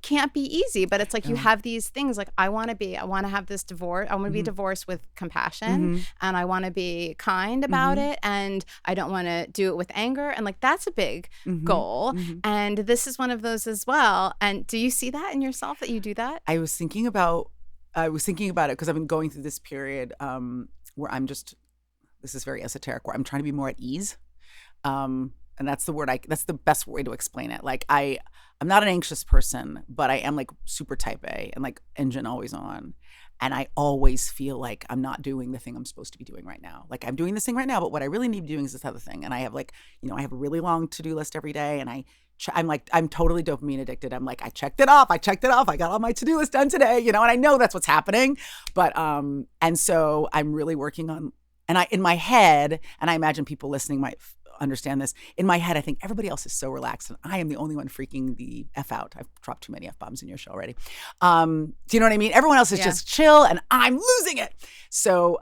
can't be easy, but it's like you have these things like I want to have this divorce. I want to be divorced with compassion and I want to be kind about it and I don't want to do it with anger. And like that's a big goal. And this is one of those as well. And do you see that in yourself that you do that? I was thinking about it because I've been going through this period where this is very esoteric, where I'm trying to be more at ease. And that's that's the best way to explain it. Like I'm not an anxious person, but I am like super type A and like engine always on. And I always feel like I'm not doing the thing I'm supposed to be doing right now. Like I'm doing this thing right now, but what I really need to be doing is this other thing. And I have I have a really long to-do list every day. And I'm totally dopamine addicted. I'm like, I checked it off. I got all my to-do list done today, and I know that's what's happening. But, and so I'm really working on, in my head, and I imagine people listening might understand this, in my head, I think everybody else is so relaxed and I am the only one freaking the F out. I've dropped too many F-bombs in your show already. Do you know what I mean? Everyone else is just chill and I'm losing it. So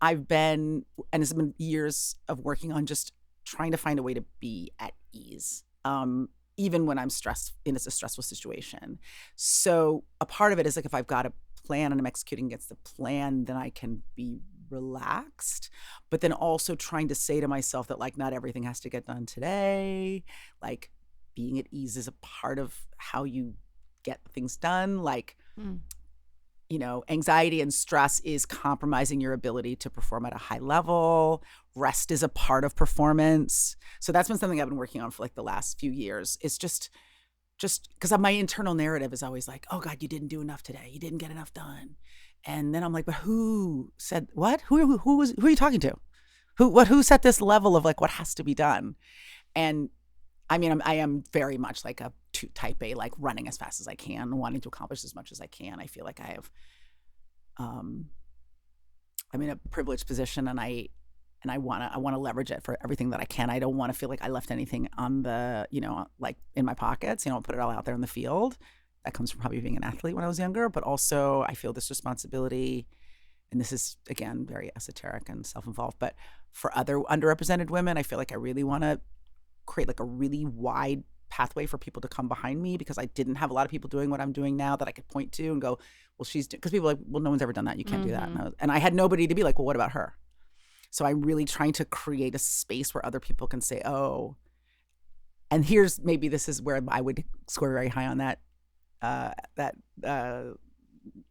I've been, and it's been years of working on just trying to find a way to be at ease. Even when I'm stressed and it's a stressful situation. So a part of it is like if I've got a plan and I'm executing against the plan, then I can be relaxed. But then also trying to say to myself that like not everything has to get done today. Like being at ease is a part of how you get things done. Like, anxiety and stress is compromising your ability to perform at a high level. Rest is a part of performance. So that's been something I've been working on for like the last few years. It's just because my internal narrative is always like, oh God, you didn't do enough today. You didn't get enough done. And then I'm like, but who said what? Who are you talking to? Who set this level of like what has to be done? And I mean, I am very much like a type A, like running as fast as I can, wanting to accomplish as much as I can. I feel like I have, I'm in a privileged position and I want to leverage it for everything that I can. I don't want to feel like I left anything on the, like in my pockets, put it all out there in the field. That comes from probably being an athlete when I was younger, but also I feel this responsibility, and this is, again, very esoteric and self-involved, but for other underrepresented women, I feel like I really want to create like a really wide pathway for people to come behind me because I didn't have a lot of people doing what I'm doing now that I could point to and go, well, because people are like, well, no one's ever done that. You can't do that. And I had nobody to be like, well, what about her? So I'm really trying to create a space where other people can say, oh, and maybe this is where I would score very high on that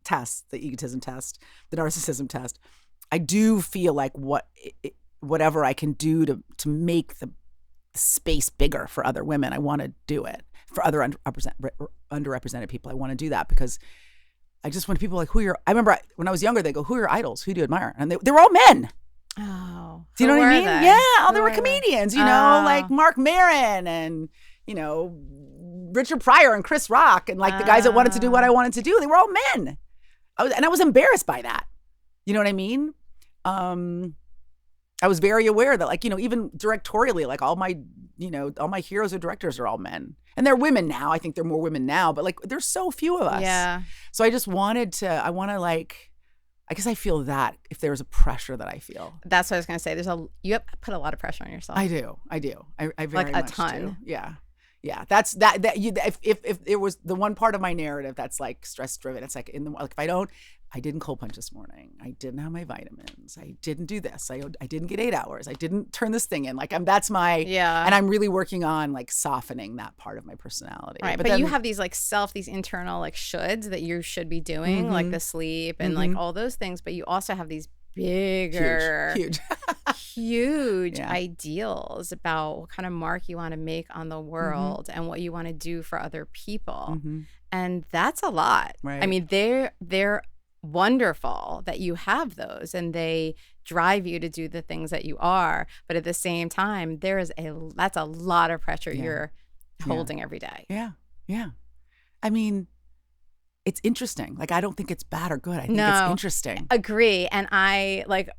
test, the egotism test, the narcissism test. I do feel like whatever I can do to make the space bigger for other women, I want to do it. For other underrepresented people, I want to do that because I just want people like, I remember when I was younger, they go, who are your idols? Who do you admire? And they were all men. Oh. Do you know what I mean? They? Yeah. They were comedians, like Mark Maron and, Richard Pryor and Chris Rock and like the guys that wanted to do what I wanted to do. They were all men. I was embarrassed by that. You know what I mean? I was very aware that like, even directorially, like all my heroes or directors are all men. And they're women now. I think there are more women now, but like there's so few of us. Yeah. So I just I want to like I guess I feel that if there's a pressure that I feel. That's what I was going to say. You have put a lot of pressure on yourself. I do. I very like much a ton. do. Yeah. Yeah. That's that you, if it was the one part of my narrative that's like stress driven, it's like if I didn't cold punch this morning. I didn't have my vitamins. I didn't do this. I didn't get 8 hours. I didn't turn this thing in. Like that's my, and I'm really working on like softening that part of my personality. Right. But you have these like these internal like shoulds that you should be doing, like the sleep and like all those things. But you also have these bigger, huge ideals about what kind of mark you want to make on the world and what you want to do for other people. And that's a lot. Right. I mean, they're wonderful that you have those and they drive you to do the things that you are, but at the same time that's a lot of pressure you're holding every day. Yeah I mean, it's interesting. Like I don't think it's bad or good. I think it's interesting. Agree. And I like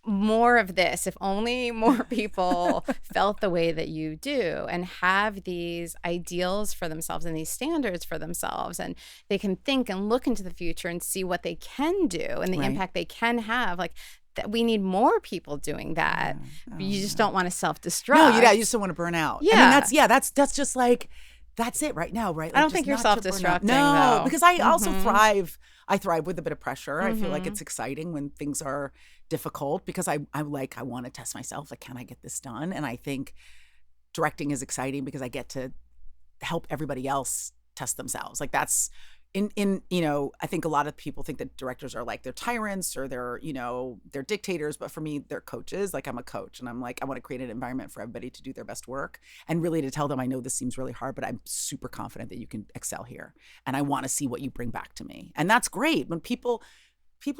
more of this. If only more people felt the way that you do and have these ideals for themselves and these standards for themselves, and they can think and look into the future and see what they can do and the impact they can have. Like that, we need more people doing that. You just don't want to self-destruct. No, you just don't want to burn out. Yeah. I mean, that's just like, that's it right now, right? Like, I don't think you're self-destructing, no, though. because I also thrive. I thrive with a bit of pressure. I feel like it's exciting when things are difficult because I want to test myself. Like, can I get this done? And I think directing is exciting because I get to help everybody else test themselves. Like that's I think a lot of people think that directors are like they're tyrants or they're dictators, but for me, they're coaches. Like I'm a coach and I'm like, I want to create an environment for everybody to do their best work and really to tell them, I know this seems really hard, but I'm super confident that you can excel here. And I want to see what you bring back to me. And that's great when people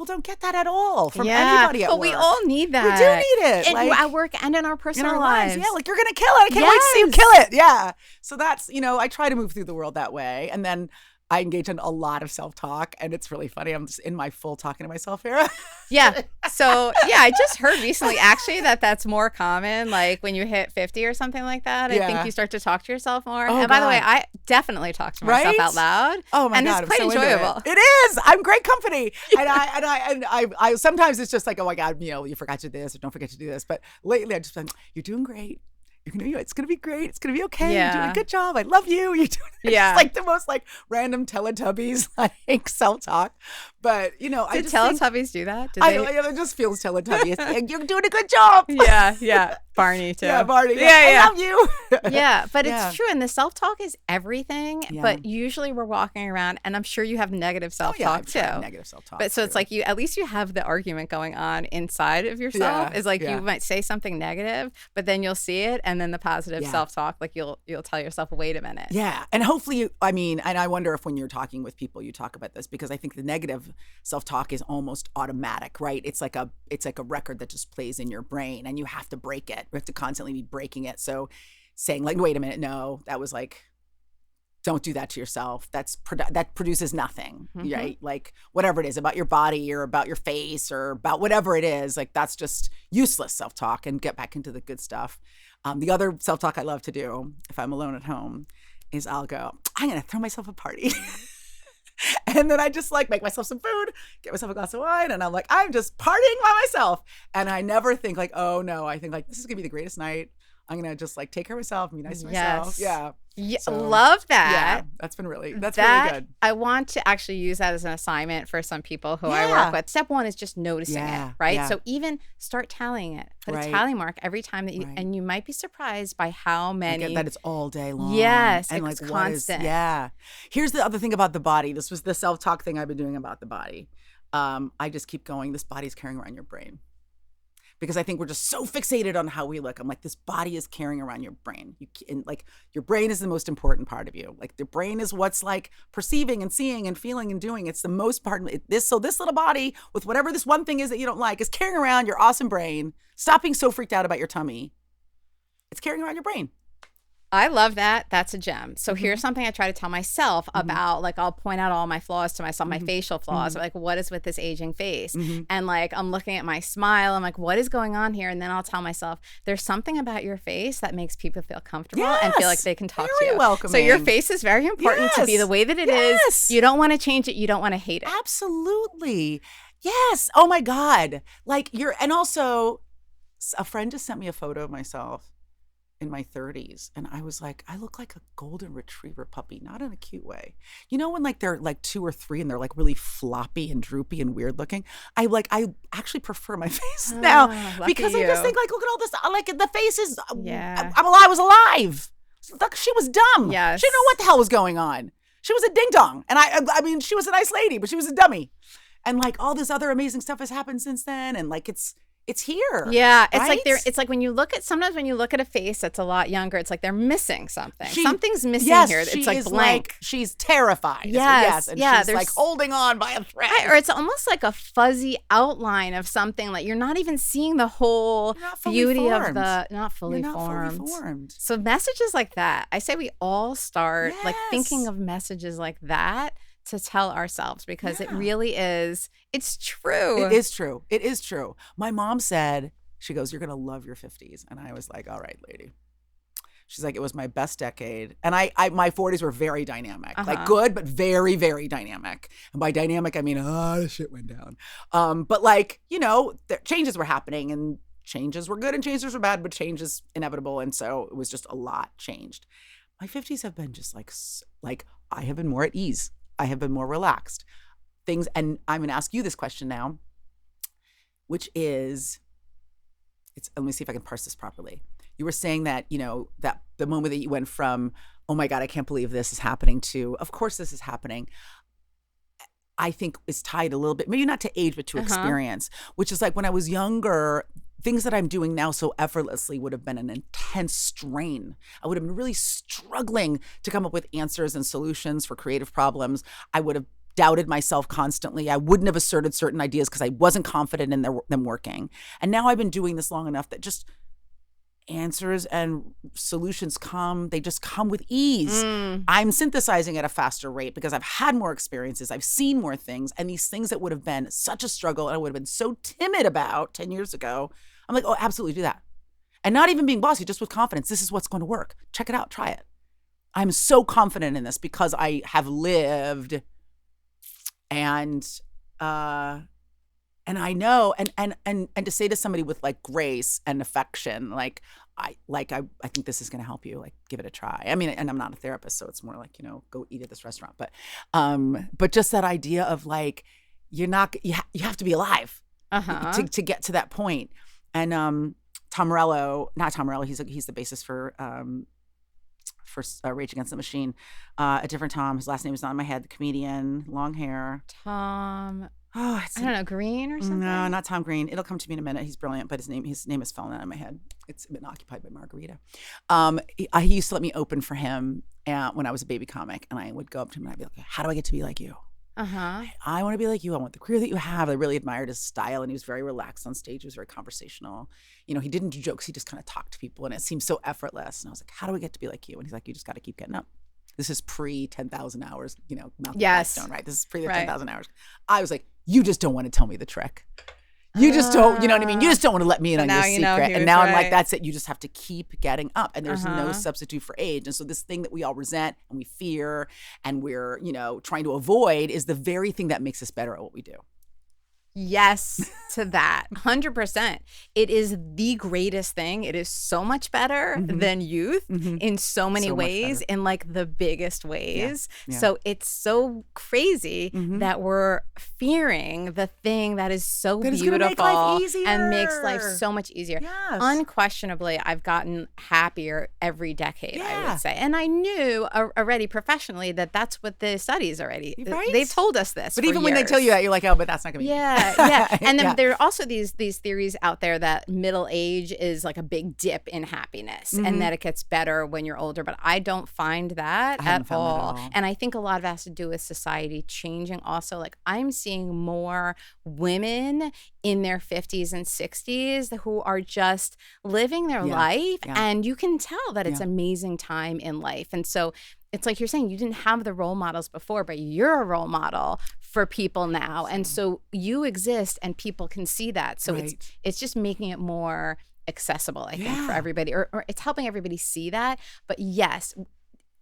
don't get that at all from anybody at work. But we all need that. We do need it. At work and in our personal lives. Yeah, like you're going to kill it. I can't wait to see you kill it. Yeah. So that's, I try to move through the world that way. And then I engage in a lot of self-talk, and it's really funny. I'm just in my full talking to myself era. Yeah. So, I just heard recently, actually, that's more common, like when you hit 50 or something like that. I think you start to talk to yourself more. Oh, and by the way, I definitely talk to myself out loud. Oh, my God. And it's quite enjoyable. It is. I'm great company. Yeah. And I sometimes it's just like, oh, my God, you forgot to do this or don't forget to do this. But lately, I just been, you're doing great. It's gonna be great. It's gonna be okay. You're doing a good job. I love you. You're doing it's like the most like random Teletubbies like self-talk. But Did Teletubbies do that? It just feels Teletubbies. You're doing a good job. Yeah. Barney too. Yeah, Barney. Yeah. I love you. Yeah, but it's true. And the self-talk is everything. Yeah. But usually we're walking around, and I'm sure you have negative self-talk too. Negative self-talk. But so it's like at least you have the argument going on inside of yourself. It's like you might say something negative, but then you'll see it, and then the positive self-talk, like you'll tell yourself, wait a minute. Yeah, and hopefully, and I wonder if when you're talking with people, you talk about this because I think the negative self-talk is almost automatic, right? It's like a record that just plays in your brain, and you have to break it. You have to constantly be breaking it. So saying like, wait a minute, no, that was like, don't do that to yourself. That produces nothing, right? Like whatever it is about your body or about your face or about whatever it is, like that's just useless self-talk, and get back into the good stuff. The other self-talk I love to do if I'm alone at home is I'll go, I'm going to throw myself a party. And then I just like make myself some food, get myself a glass of wine, and I'm like, I'm just partying by myself. And I never think like, oh no, I think like this is gonna be the greatest night. I'm gonna just like take care of myself and be nice to myself. Yeah. So, love that. Yeah, that's really good. I want to actually use that as an assignment for some people who I work with. Step 1 is just noticing it, right? Yeah. So even start tallying it. Put a tally mark every time that and you might be surprised by how many. That it's all day long. Yes, and it's like constant. Here's the other thing about the body. This was the self-talk thing I've been doing about the body. I just keep going, this body's carrying around your brain. Because I think we're just so fixated on how we look. I'm like, this body is carrying around your brain. Your brain is the most important part of you. Like the brain is what's like perceiving and seeing and feeling and doing. It's the most part. This little body with whatever this one thing is that you don't like is carrying around your awesome brain. Stop being so freaked out about your tummy. It's carrying around your brain. I love that. That's a gem. So here's something I try to tell myself about, like, I'll point out all my flaws to myself, my facial flaws, like, what is with this aging face? And like, I'm looking at my smile. I'm like, what is going on here? And then I'll tell myself, there's something about your face that makes people feel comfortable and feel like they can talk to you. Welcoming. So your face is very important to be the way that it is. You don't want to change it. You don't want to hate it. Absolutely. Yes. Oh my God. Like and also a friend just sent me a photo of myself in my 30s, and I was like, I look like a golden retriever puppy, not in a cute way. You know when like they're like 2 or 3 and they're like really floppy and droopy and weird looking? I actually prefer my face now because I just think like, look at all this, like the face is, I was alive. Look, she was dumb. Yes. She didn't know what the hell was going on. She was a ding dong, and I mean, she was a nice lady, but she was a dummy. And like all this other amazing stuff has happened since then, and like it's here. Yeah, it's right? like it's like when you look at a face that's a lot younger, it's like they're missing something. Something's missing here. It's like blank. Like, she's terrified. Yes, and yeah, she's like holding on by a thread. Right, or it's almost like a fuzzy outline of something. Like you're not even seeing the whole beauty of the not fully formed. So messages like that, I say we all start like thinking of messages like that to tell ourselves, because it really is. It's true. It is true. It is true. My mom said, she goes, you're going to love your 50s. And I was like, all right, lady. She's like, it was my best decade. And my 40s were very dynamic, like good, but very, very dynamic. And by dynamic, I mean, the shit went down. But like, you know, changes were happening, and changes were good and changes were bad, but change is inevitable. And so it was just a lot changed. My 50s have been just like I have been more at ease. I have been more relaxed. Things, and I'm going to ask you this question now, which is, let me see if I can parse this properly. You were saying that, you know, that the moment that you went from, oh my God, I can't believe this is happening, to, of course this is happening, I think is tied a little bit, maybe not to age, but to experience, which is like when I was younger, things that I'm doing now so effortlessly would have been an intense strain. I would have been really struggling to come up with answers and solutions for creative problems. I would have doubted myself constantly. I wouldn't have asserted certain ideas because I wasn't confident in them working. And now I've been doing this long enough that just answers and solutions they just come with ease. I'm synthesizing at a faster rate because I've had more experiences. I've seen more things. And these things that would have been such a struggle and I would have been so timid about 10 years ago, I'm like, oh, absolutely do that. And not even being bossy, just with confidence. This is what's going to work. Check it out. Try it. I'm so confident in this because I have lived, and I know, and to say to somebody with like grace and affection, I think this is going to help you. Like, give it a try. I mean, and I'm not a therapist, so it's more like, you know, go eat at this restaurant. But just that idea of like, you have to be alive to get to that point. And Tom Morello, he's the bassist for Rage Against the Machine. A different Tom. His last name is not in my head. The comedian, long hair. Tom. I don't know, Green or something? No, not Tom Green. It'll come to me in a minute. He's brilliant, but his name has fallen out of my head. It's been occupied by Margarita. He used to let me open for him when I was a baby comic, and I would go up to him and I'd be like, how do I get to be like you? I want to be like you. I want the career that you have. I really admired his style, and he was very relaxed on stage. He was very conversational. You know, he didn't do jokes. He just kind of talked to people, and it seemed so effortless. And I was like, how do I get to be like you? And he's like, you just got to keep getting up. This is pre 10,000 hours, you know, not the right? This is pre 10,000 hours. I was like, you just don't want to tell me the trick. You just don't, you know what I mean? You just don't want to let me in on your secret. And now I'm like, that's it. You just have to keep getting up. And there's no substitute for age. And so this thing that we all resent and we fear and we're, you know, trying to avoid is the very thing that makes us better at what we do. Yes to that. 100%. It is the greatest thing. It is so much better than youth in so many ways, in like the biggest ways. Yeah. So it's so crazy that we're fearing the thing that is so beautiful make life easier. And makes life so much easier. Yes. Unquestionably, I've gotten happier every decade, I would say. And I knew already professionally that that's what the studies already, they've told us this. But even when they tell you that, you're like, oh, but that's not going to be. Yeah. And then there are also these theories out there that middle age is like a big dip in happiness and that it gets better when you're older. But I don't find that at all. And I think a lot of it has to do with society changing also. Like, I'm seeing more women in their 50s and 60s who are just living their life. And you can tell that it's an amazing time in life. And so it's like you're saying, you didn't have the role models before, but you're a role model for people now. And so you exist and people can see that. So it's just making it more accessible, I think, for everybody, or it's helping everybody see that. But yes,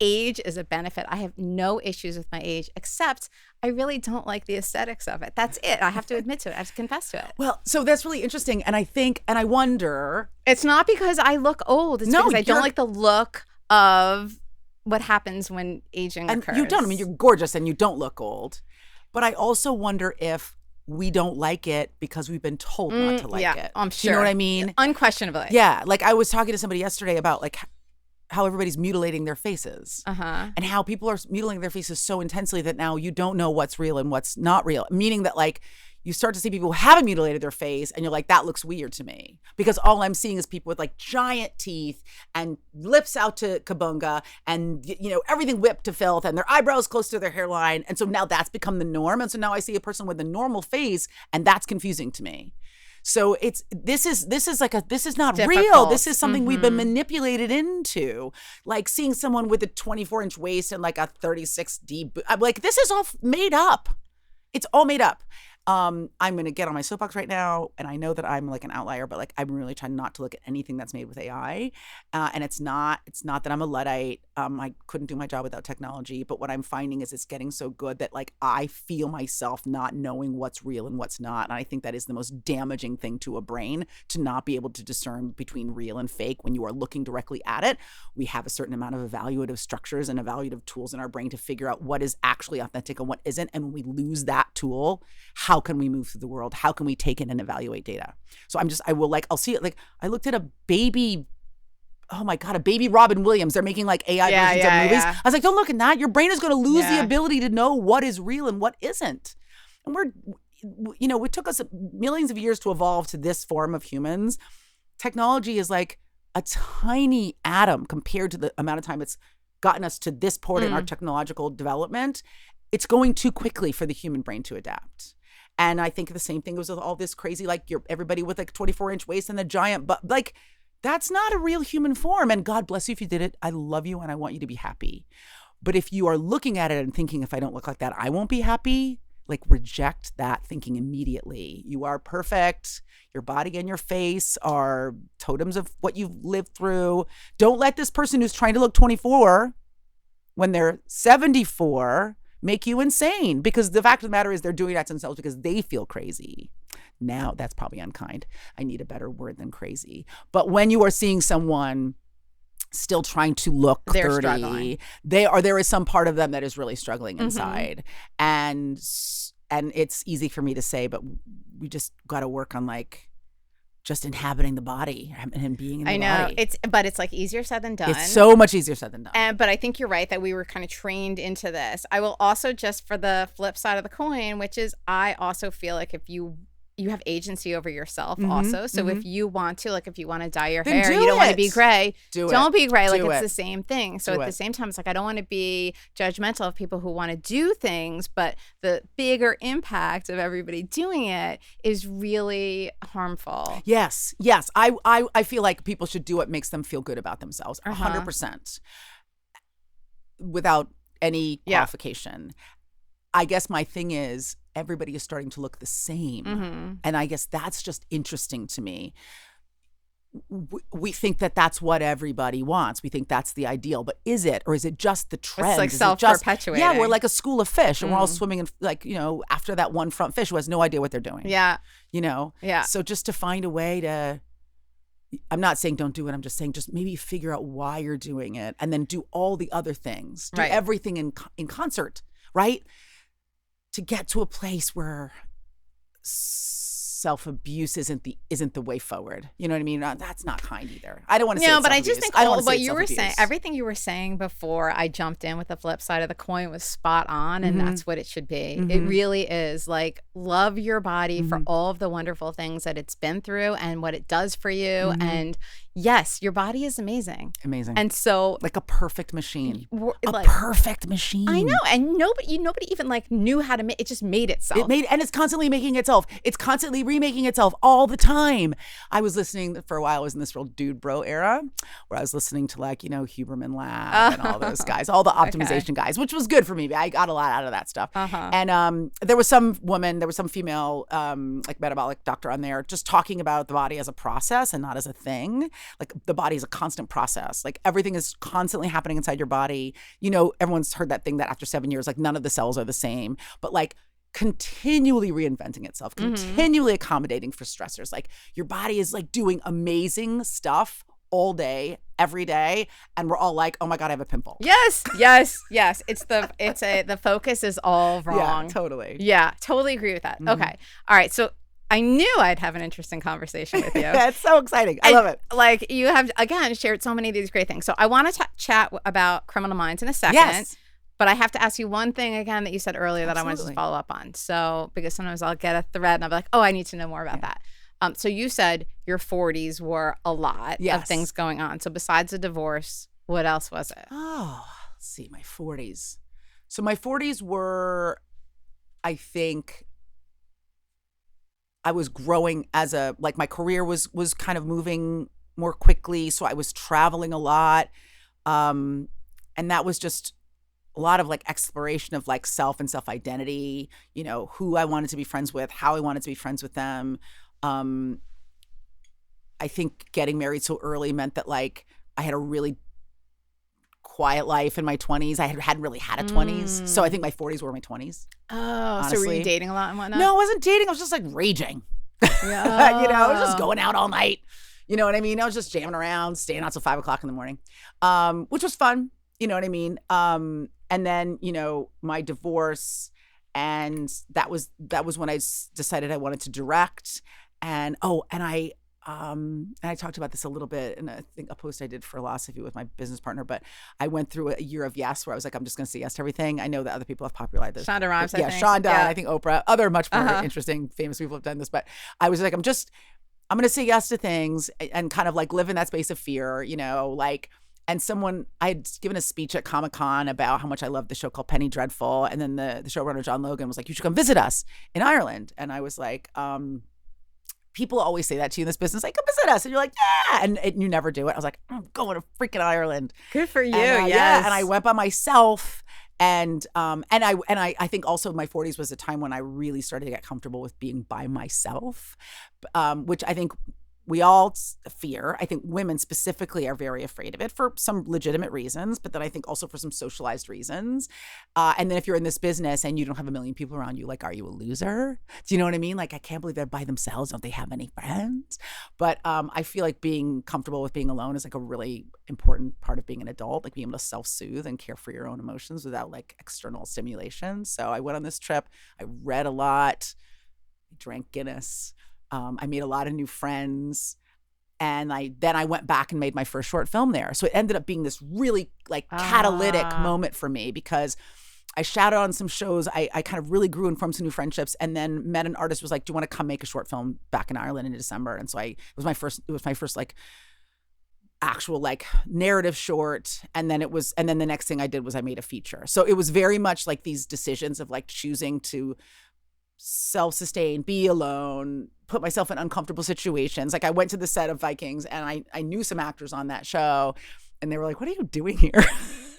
age is a benefit. I have no issues with my age, except I really don't like the aesthetics of it. That's it. I have to admit to it. I have to confess to it. Well, so that's really interesting. And I wonder. It's not because I look old. It's because I don't like the look of what happens when aging occurs. You don't. I mean, you're gorgeous and you don't look old. But I also wonder if we don't like it because we've been told not to like it. I'm sure. You know what I mean? Unquestionably. Yeah. Like I was talking to somebody yesterday about like how everybody's mutilating their faces and how people are mutilating their faces so intensely that now you don't know what's real and what's not real. Meaning that like you start to see people who haven't mutilated their face and you're like, that looks weird to me because all I'm seeing is people with like giant teeth and lips out to kabunga and, you know, everything whipped to filth and their eyebrows close to their hairline. And so now that's become the norm. And so now I see a person with a normal face and that's confusing to me. So this is not difficult. Real. This is something we've been manipulated into. Like seeing someone with a 24-inch waist and like a 36D. I'm like, this is all made up. It's all made up. I'm going to get on my soapbox right now. And I know that I'm like an outlier, but like I'm really trying not to look at anything that's made with AI. And it's not that I'm a Luddite. I couldn't do my job without technology. But what I'm finding is it's getting so good that like I feel myself not knowing what's real and what's not. And I think that is the most damaging thing to a brain, to not be able to discern between real and fake when you are looking directly at it. We have a certain amount of evaluative structures and evaluative tools in our brain to figure out what is actually authentic and what isn't. And when we lose that tool, how can we move through the world? How can we take in and evaluate data? So I'll see it. Like I looked at a baby Robin Williams. They're making like AI versions of movies. I was like, don't look at that. Your brain is going to lose the ability to know what is real and what isn't. And it took us millions of years to evolve to this form of humans. Technology is like a tiny atom compared to the amount of time it's gotten us to this point in our technological development. It's going too quickly for the human brain to adapt. And I think the same thing was with all this crazy, like everybody with like 24-inch waist and the giant butt. Like, that's not a real human form. And God bless you if you did it. I love you and I want you to be happy. But if you are looking at it and thinking, if I don't look like that, I won't be happy, like reject that thinking immediately. You are perfect. Your body and your face are totems of what you've lived through. Don't let this person who's trying to look 24 when they're 74 make you insane, because the fact of the matter is they're doing that to themselves because they feel crazy. Now, that's probably unkind. I need a better word than crazy. But when you are seeing someone still trying to look 30, struggling. There is some part of them that is really struggling inside. And it's easy for me to say, but we just got to work on like just inhabiting the body and being in the body. I know. It's like easier said than done. It's so much easier said than done. But I think you're right that we were kind of trained into this. I will also, just for the flip side of the coin, which is I also feel like if you have agency over yourself also. So if you want to, like if you want to dye your hair, you don't want to be gray. Don't be gray. Like it's the same thing. So at the same time, it's like I don't want to be judgmental of people who want to do things, but the bigger impact of everybody doing it is really harmful. Yes. I feel like people should do what makes them feel good about themselves. 100%. Without any qualification. I guess my thing is everybody is starting to look the same. And I guess that's just interesting to me. We think that that's what everybody wants. We think that's the ideal. But is it? Or is it just the trend? It's like self-perpetuating. Yeah, we're like a school of fish. And we're all swimming in, like, after that one front fish who has no idea what they're doing. Yeah. Yeah. So just to find a way to... I'm not saying don't do it. I'm just saying just maybe figure out why you're doing it and then do all the other things. Do everything in concert, right? To get to a place where self-abuse isn't the way forward. You know what I mean? That's not kind either. I don't want to say it's but I self-abuse. just think what you were saying, everything you were saying before I jumped in with the flip side of the coin was spot on, and that's what it should be. It really is. Like, love your body for all of the wonderful things that it's been through and what it does for you. And yes, your body is amazing. Amazing. And so, like a perfect machine. Like, perfect machine. I know. And nobody even like knew how to make it. Just made itself. And it's constantly making itself. It's constantly remaking itself all the time. I was listening for a while. I was in this real dude bro era where I was listening to like, Huberman Lab and all those guys, all the optimization guys, which was good for me. I got a lot out of that stuff. And there was some female like metabolic doctor on there just talking about the body as a process and not as a thing. like the body is a constant process. Like everything is constantly happening inside your body. You know, everyone's heard that thing that after 7 years, like none of the cells are the same, but like continually reinventing itself, continually accommodating for stressors. Like your body is like doing amazing stuff all day, every day, and we're all like, "Oh my God, I have a pimple." Yes. The focus is all wrong. Yeah, totally. Yeah, totally agree with that. Okay, all right. So I knew I'd have an interesting conversation with you. Yeah, it's so exciting. I love it. Like you have again shared so many of these great things. So I want to chat about Criminal Minds in a second. Yes. But I have to ask you one thing again that you said earlier that I wanted to follow up on. So because sometimes I'll get a thread and I'll be like, "Oh, I need to know more about that." So you said your 40s were a lot of things going on. So besides the divorce, what else was it? Oh, let's see, my 40s. So my 40s were, I think, I was growing as like my career was kind of moving more quickly. So I was traveling a lot. And that was just a lot of like exploration of like self and self-identity, you know, who I wanted to be friends with, how I wanted to be friends with them. I think getting married so early meant that like I had a really quiet life in my 20s. I hadn't really had a 20s. So I think my 40s were my 20s. Oh, honestly. So were you dating a lot and whatnot? No, I wasn't dating. I was just like raging. Yeah. You know, I was just going out all night. You know what I mean? I was just jamming around, staying out till 5 o'clock in the morning, which was fun. You know what I mean? And then, you know, my divorce, and that was when I decided I wanted to direct. And I talked about this a little bit in I think a post I did for Philosophy with my business partner, but I went through a year of yes where I was like, I'm just going to say yes to everything. I know that other people have popularized this. Shonda Rhimes, I think. Shonda, and I think Oprah, other much more interesting, famous people have done this, but I was like, I'm going to say yes to things and kind of like live in that space of fear, you know, like, and I had given a speech at Comic-Con about how much I loved the show called Penny Dreadful. And then the showrunner, John Logan, was like, you should come visit us in Ireland. And I was like, people always say that to you in this business, like, come visit us. And you're like, yeah. And you never do it. I was like, I'm going to freaking Ireland. Good for you. And, yes. Yeah. And I went by myself. And I think also my 40s was a time when I really started to get comfortable with being by myself, which I think we all fear. I think women specifically are very afraid of it for some legitimate reasons, but then I think also for some socialized reasons. And then if you're in this business and you don't have a million people around you, like, are you a loser? Do you know what I mean? Like, I can't believe they're by themselves. Don't they have any friends? But I feel like being comfortable with being alone is like a really important part of being an adult, like being able to self-soothe and care for your own emotions without like external stimulation. So I went on this trip. I read a lot. I drank Guinness. I made a lot of new friends, and then I went back and made my first short film there. So it ended up being this really like catalytic moment for me because I shouted on some shows. I kind of really grew and formed some new friendships, and then met an artist who was like, "Do you want to come make a short film back in Ireland in December?" And so it was my first like actual like narrative short, and then the next thing I did was I made a feature. So it was very much like these decisions of like choosing to self-sustain, be alone, put myself in uncomfortable situations. Like I went to the set of Vikings and I knew some actors on that show, and they were like, what are you doing here?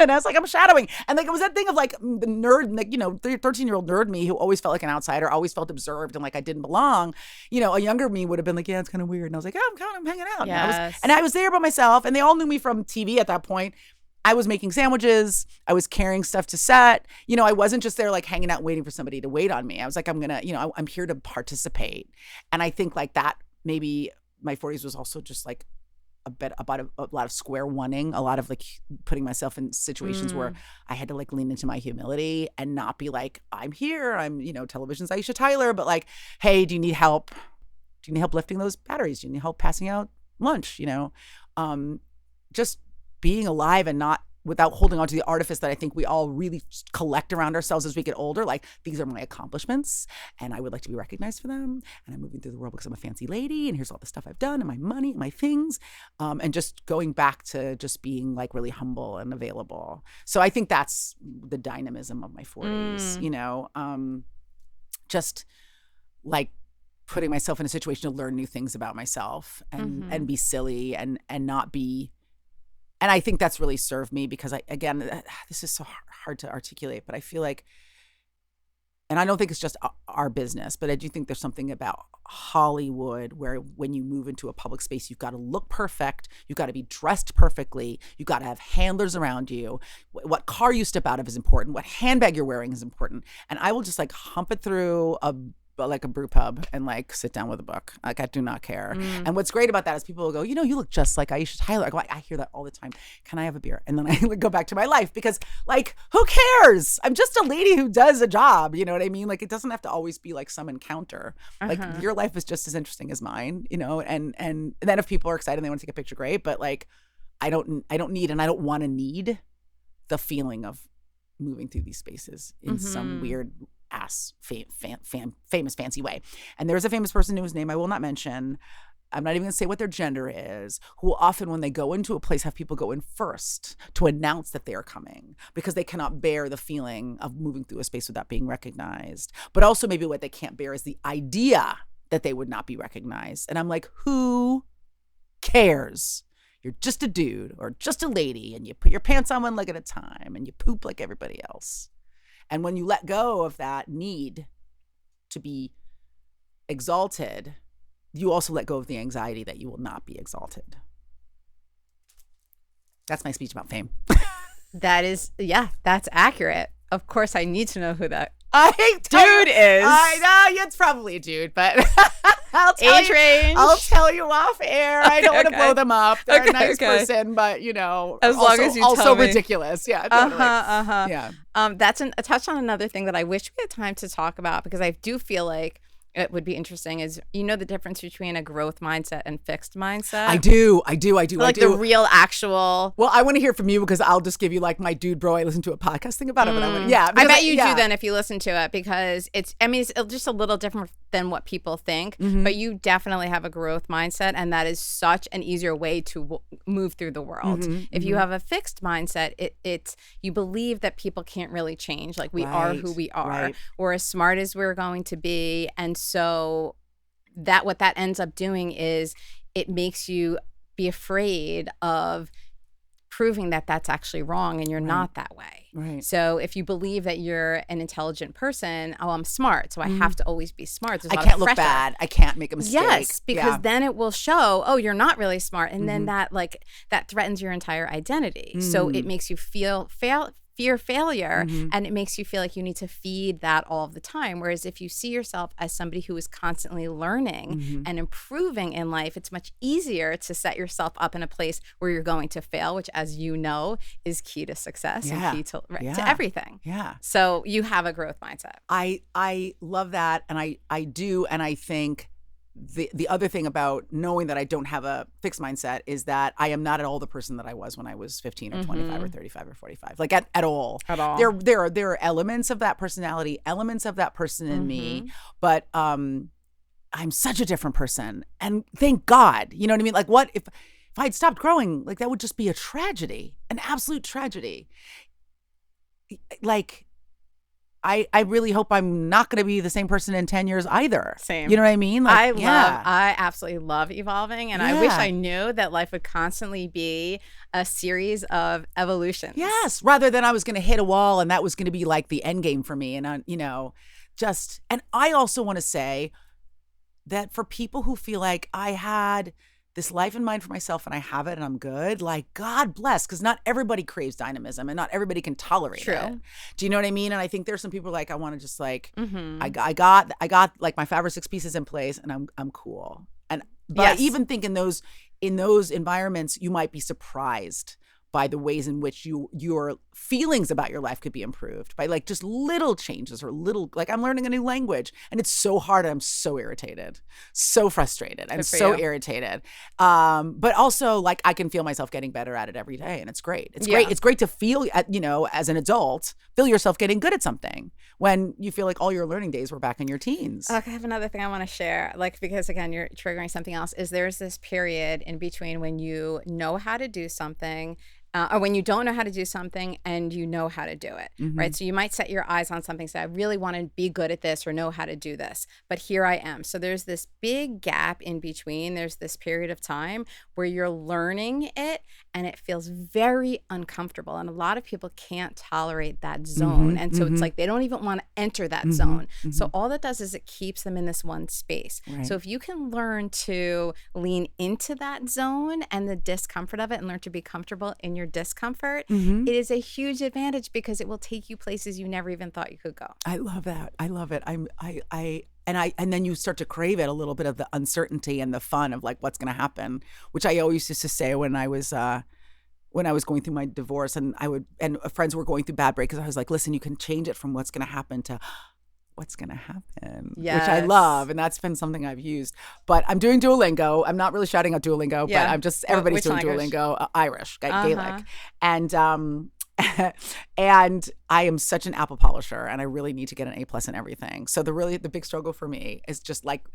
And I was like, I'm shadowing. And like, it was that thing of like the nerd, like, you know, the 13-year-old nerd me who always felt like an outsider, always felt observed and like I didn't belong. You know, a younger me would have been like, yeah, it's kind of weird. And I was like, oh, I'm hanging out. Yes. And I was there by myself, and they all knew me from TV at that point. I was making sandwiches. I was carrying stuff to set. You know, I wasn't just there like hanging out waiting for somebody to wait on me. I was like, I'm here to participate. And I think like that maybe my 40s was also just like a bit about a lot of square oneing, a lot of like putting myself in situations where I had to like lean into my humility and not be like, I'm here. I'm, you know, television's Aisha Tyler, but like, hey, do you need help? Do you need help lifting those batteries? Do you need help passing out lunch? You know, just being alive and not without holding on to the artifice that I think we all really collect around ourselves as we get older. Like, these are my accomplishments and I would like to be recognized for them. And I'm moving through the world because I'm a fancy lady and here's all the stuff I've done and my money and my things. And just going back to just being like really humble and available. So I think that's the dynamism of my 40s, you know, just like putting myself in a situation to learn new things about myself and be silly and not be. And I think that's really served me because this is so hard to articulate, but I feel like, and I don't think it's just our business, but I do think there's something about Hollywood where when you move into a public space, you've got to look perfect. You've got to be dressed perfectly. You've got to have handlers around you. What car you step out of is important. What handbag you're wearing is important. And I will just like hump it through a brew pub and like sit down with a book. Like I do not care. And what's great about that is people will go, you look just like Aisha Tyler. I hear that all the time. Can I have a beer? And then I go back to my life because like, who cares? I'm just a lady who does a job. You know what I mean? Like it doesn't have to always be like some encounter. Like your life is just as interesting as mine, and then if people are excited and they want to take a picture, great. But like, I don't need, and I don't want to need the feeling of moving through these spaces in some weird ass famous fancy way. And there's a famous person whose name I will not mention. I'm not even gonna say what their gender is, who will often when they go into a place have people go in first to announce that they are coming because they cannot bear the feeling of moving through a space without being recognized. But also maybe what they can't bear is the idea that they would not be recognized. And I'm like, who cares? You're just a dude or just a lady and you put your pants on one leg at a time and you poop like everybody else. And when you let go of that need to be exalted, you also let go of the anxiety that you will not be exalted. That's my speech about fame. That's accurate. Of course, I need to know who that dude is. I know, it's probably a dude, but age range. I'll tell you off air. I don't want to blow them up. They're a nice person, but as long as you also tell me. Ridiculous. Yeah, totally. Yeah. That's a touch on another thing that I wish we had time to talk about because I do feel like it would be interesting is the difference between a growth mindset and fixed mindset. I do. The real actual. Well, I want to hear from you because I'll just give you like my dude bro. I listened to a podcast thing about it, but I bet you do then if you listen to it because it's just a little different than what people think, but you definitely have a growth mindset and that is such an easier way to move through the world. If you have a fixed mindset, it's you believe that people can't really change. Like we are who we are. Right. We're as smart as we're going to be. And so what that ends up doing is it makes you be afraid of proving that that's actually wrong and you're not that way. Right. So if you believe that you're an intelligent person, I'm smart, so I have to always be smart. I can't look bad. I can't make a mistake. Yes, because then it will show, you're not really smart. And then that threatens your entire identity. So it makes you fear failure and it makes you feel like you need to feed that all of the time. Whereas if you see yourself as somebody who is constantly learning and improving in life, it's much easier to set yourself up in a place where you're going to fail, which as you know is key to success and key to everything. Yeah. So you have a growth mindset. I love that and I do, and I think the other thing about knowing that I don't have a fixed mindset is that I am not at all the person that I was when I was 15 or 25 or 35 or 45. Like at all. At all. There are elements of that personality, elements of that person in me, but I'm such a different person. And thank God, you know what I mean? Like what if I'd stopped growing, like that would just be a tragedy, an absolute tragedy. Like I really hope I'm not going to be the same person in 10 years either. Same. You know what I mean? Like, I absolutely love evolving. And I wish I knew that life would constantly be a series of evolutions. Yes. Rather than I was going to hit a wall and that was going to be like the end game for me. And, and I also want to say that for people who feel like I had this life in mind for myself and I have it and I'm good, like God bless, because not everybody craves dynamism and not everybody can tolerate it. Do you know what I mean? And I think there's some people like, I want to just like, I got like my 5 or 6 pieces in place and I'm cool. But I even think in those environments, you might be surprised by the ways in which your feelings about your life could be improved by like just little changes or like I'm learning a new language and it's so hard. I'm so irritated, so frustrated. I'm so irritated. But also like I can feel myself getting better at it every day and it's great. It's great. It's great to feel, as an adult, feel yourself getting good at something when you feel like all your learning days were back in your teens. Okay, I have another thing I want to share, because again, you're triggering something else, is there's this period in between when you know how to do something or when you don't know how to do something and you know how to do it, right? So you might set your eyes on something, say, I really want to be good at this or know how to do this, but here I am. So there's this big gap in between. There's this period of time where you're learning it and it feels very uncomfortable. And a lot of people can't tolerate that zone. And so it's like they don't even want to enter that zone. So all that does is it keeps them in this one space. Right. So if you can learn to lean into that zone and the discomfort of it and learn to be comfortable in your discomfort, it is a huge advantage because it will take you places you never even thought you could go. I love that. I love it. And then you start to crave it, a little bit of the uncertainty and the fun of like what's going to happen, which I always used to say when I was going through my divorce, and friends were going through bad breakups. I was like, listen, you can change it from what's going to happen to what's going to happen, which I love. And that's been something I've used. But I'm doing Duolingo. I'm not really shouting out Duolingo, but I'm just, everybody's doing language? Duolingo, Irish, Gaelic. And and I am such an apple polisher, and I really need to get an A+ in everything. So the big struggle for me is just like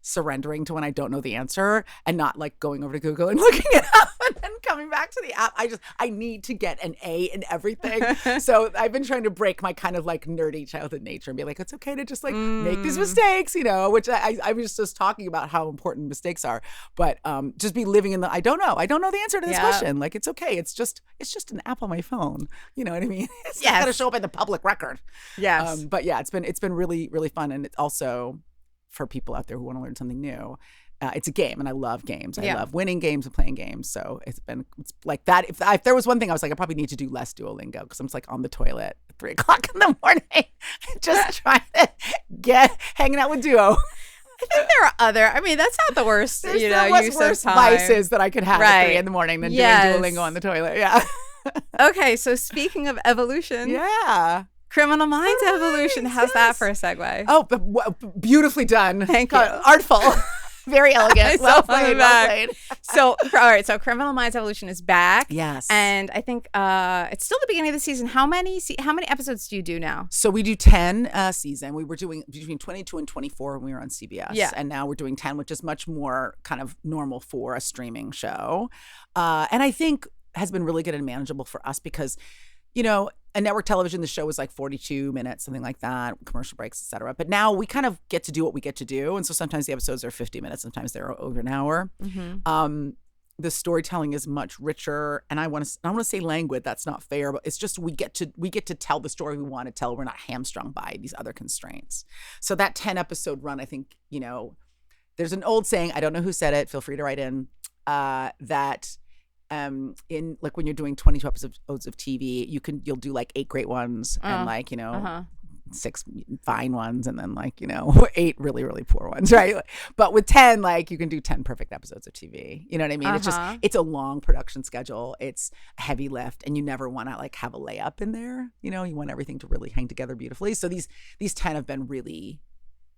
surrendering to when I don't know the answer and not like going over to Google and looking it up and then coming back to the app. I need to get an A in everything. So I've been trying to break my kind of like nerdy childhood nature and be like, it's okay to just like make these mistakes, which I was just talking about how important mistakes are, but just be living in I don't know the answer to this question. Like, it's okay. It's just an app on my phone. You know what I mean? It's not gonna show up in the public record. Yes. But yeah, it's been really, really fun. And it's also for people out there who want to learn something new. It's a game, and I love games. I love winning games and playing games. So it's like that. If there was one thing I was like, I probably need to do less Duolingo because I'm just like on the toilet at 3 o'clock in the morning, just trying to hanging out with Duo. I think there are that's not the worst, There's use worse of time. vices that I could have at 3 in the morning than doing Duolingo on the toilet. Yeah. Okay, so speaking of evolution. Yeah. Criminal Minds evolution. How's that for a segue? Oh, beautifully done. Thank you. Artful. Very elegant. Well played. So, all right. So, Criminal Minds Evolution is back. Yes. And I think it's still the beginning of the season. How many episodes do you do now? So we do 10 a season. We were doing between 22 and 24 when we were on CBS. Yeah. And now we're doing 10, which is much more kind of normal for a streaming show. And I think has been really good and manageable for us because, a network television, the show was like 42 minutes, something like that, commercial breaks, et cetera. But now we kind of get to do what we get to do. And so sometimes the episodes are 50 minutes, sometimes they're over an hour. The storytelling is much richer. And I want to say languid, that's not fair, but it's just we get to tell the story we want to tell. We're not hamstrung by these other constraints. So that 10 episode run, I think, there's an old saying, I don't know who said it, feel free to write in, that in like when you're doing 22 episodes of TV, you'll do like 8 great ones and like 6 fine ones and then like 8 really, really poor ones, right? But with 10, like you can do 10 perfect episodes of TV. You know what I mean? It's a long production schedule. It's a heavy lift, and you never want to like have a layup in there. You want everything to really hang together beautifully. So these 10 have been really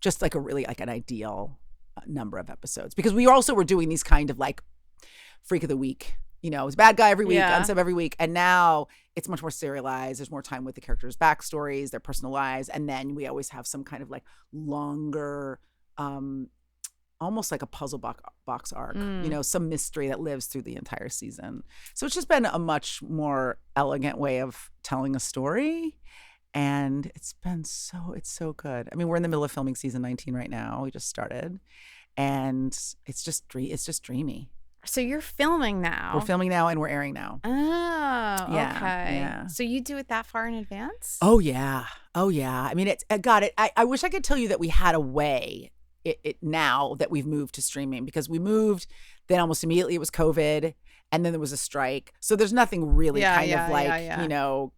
just like an ideal number of episodes, because we also were doing these kind of like freak of the week. It's bad guy every week, unsub every week. And now it's much more serialized. There's more time with the characters' backstories, their personal lives. And then we always have some kind of like longer, almost like a puzzle box arc, some mystery that lives through the entire season. So it's just been a much more elegant way of telling a story. And it's so good. I mean, we're in the middle of filming season 19 right now. We just started. And it's just dreamy. So you're filming now. We're filming now and we're airing now. Oh, yeah, okay. Yeah. So you do it that far in advance? Oh, yeah. I mean, I wish I could tell you that we had a way it now that we've moved to streaming, because we moved, then almost immediately it was COVID, and then there was a strike. So there's nothing really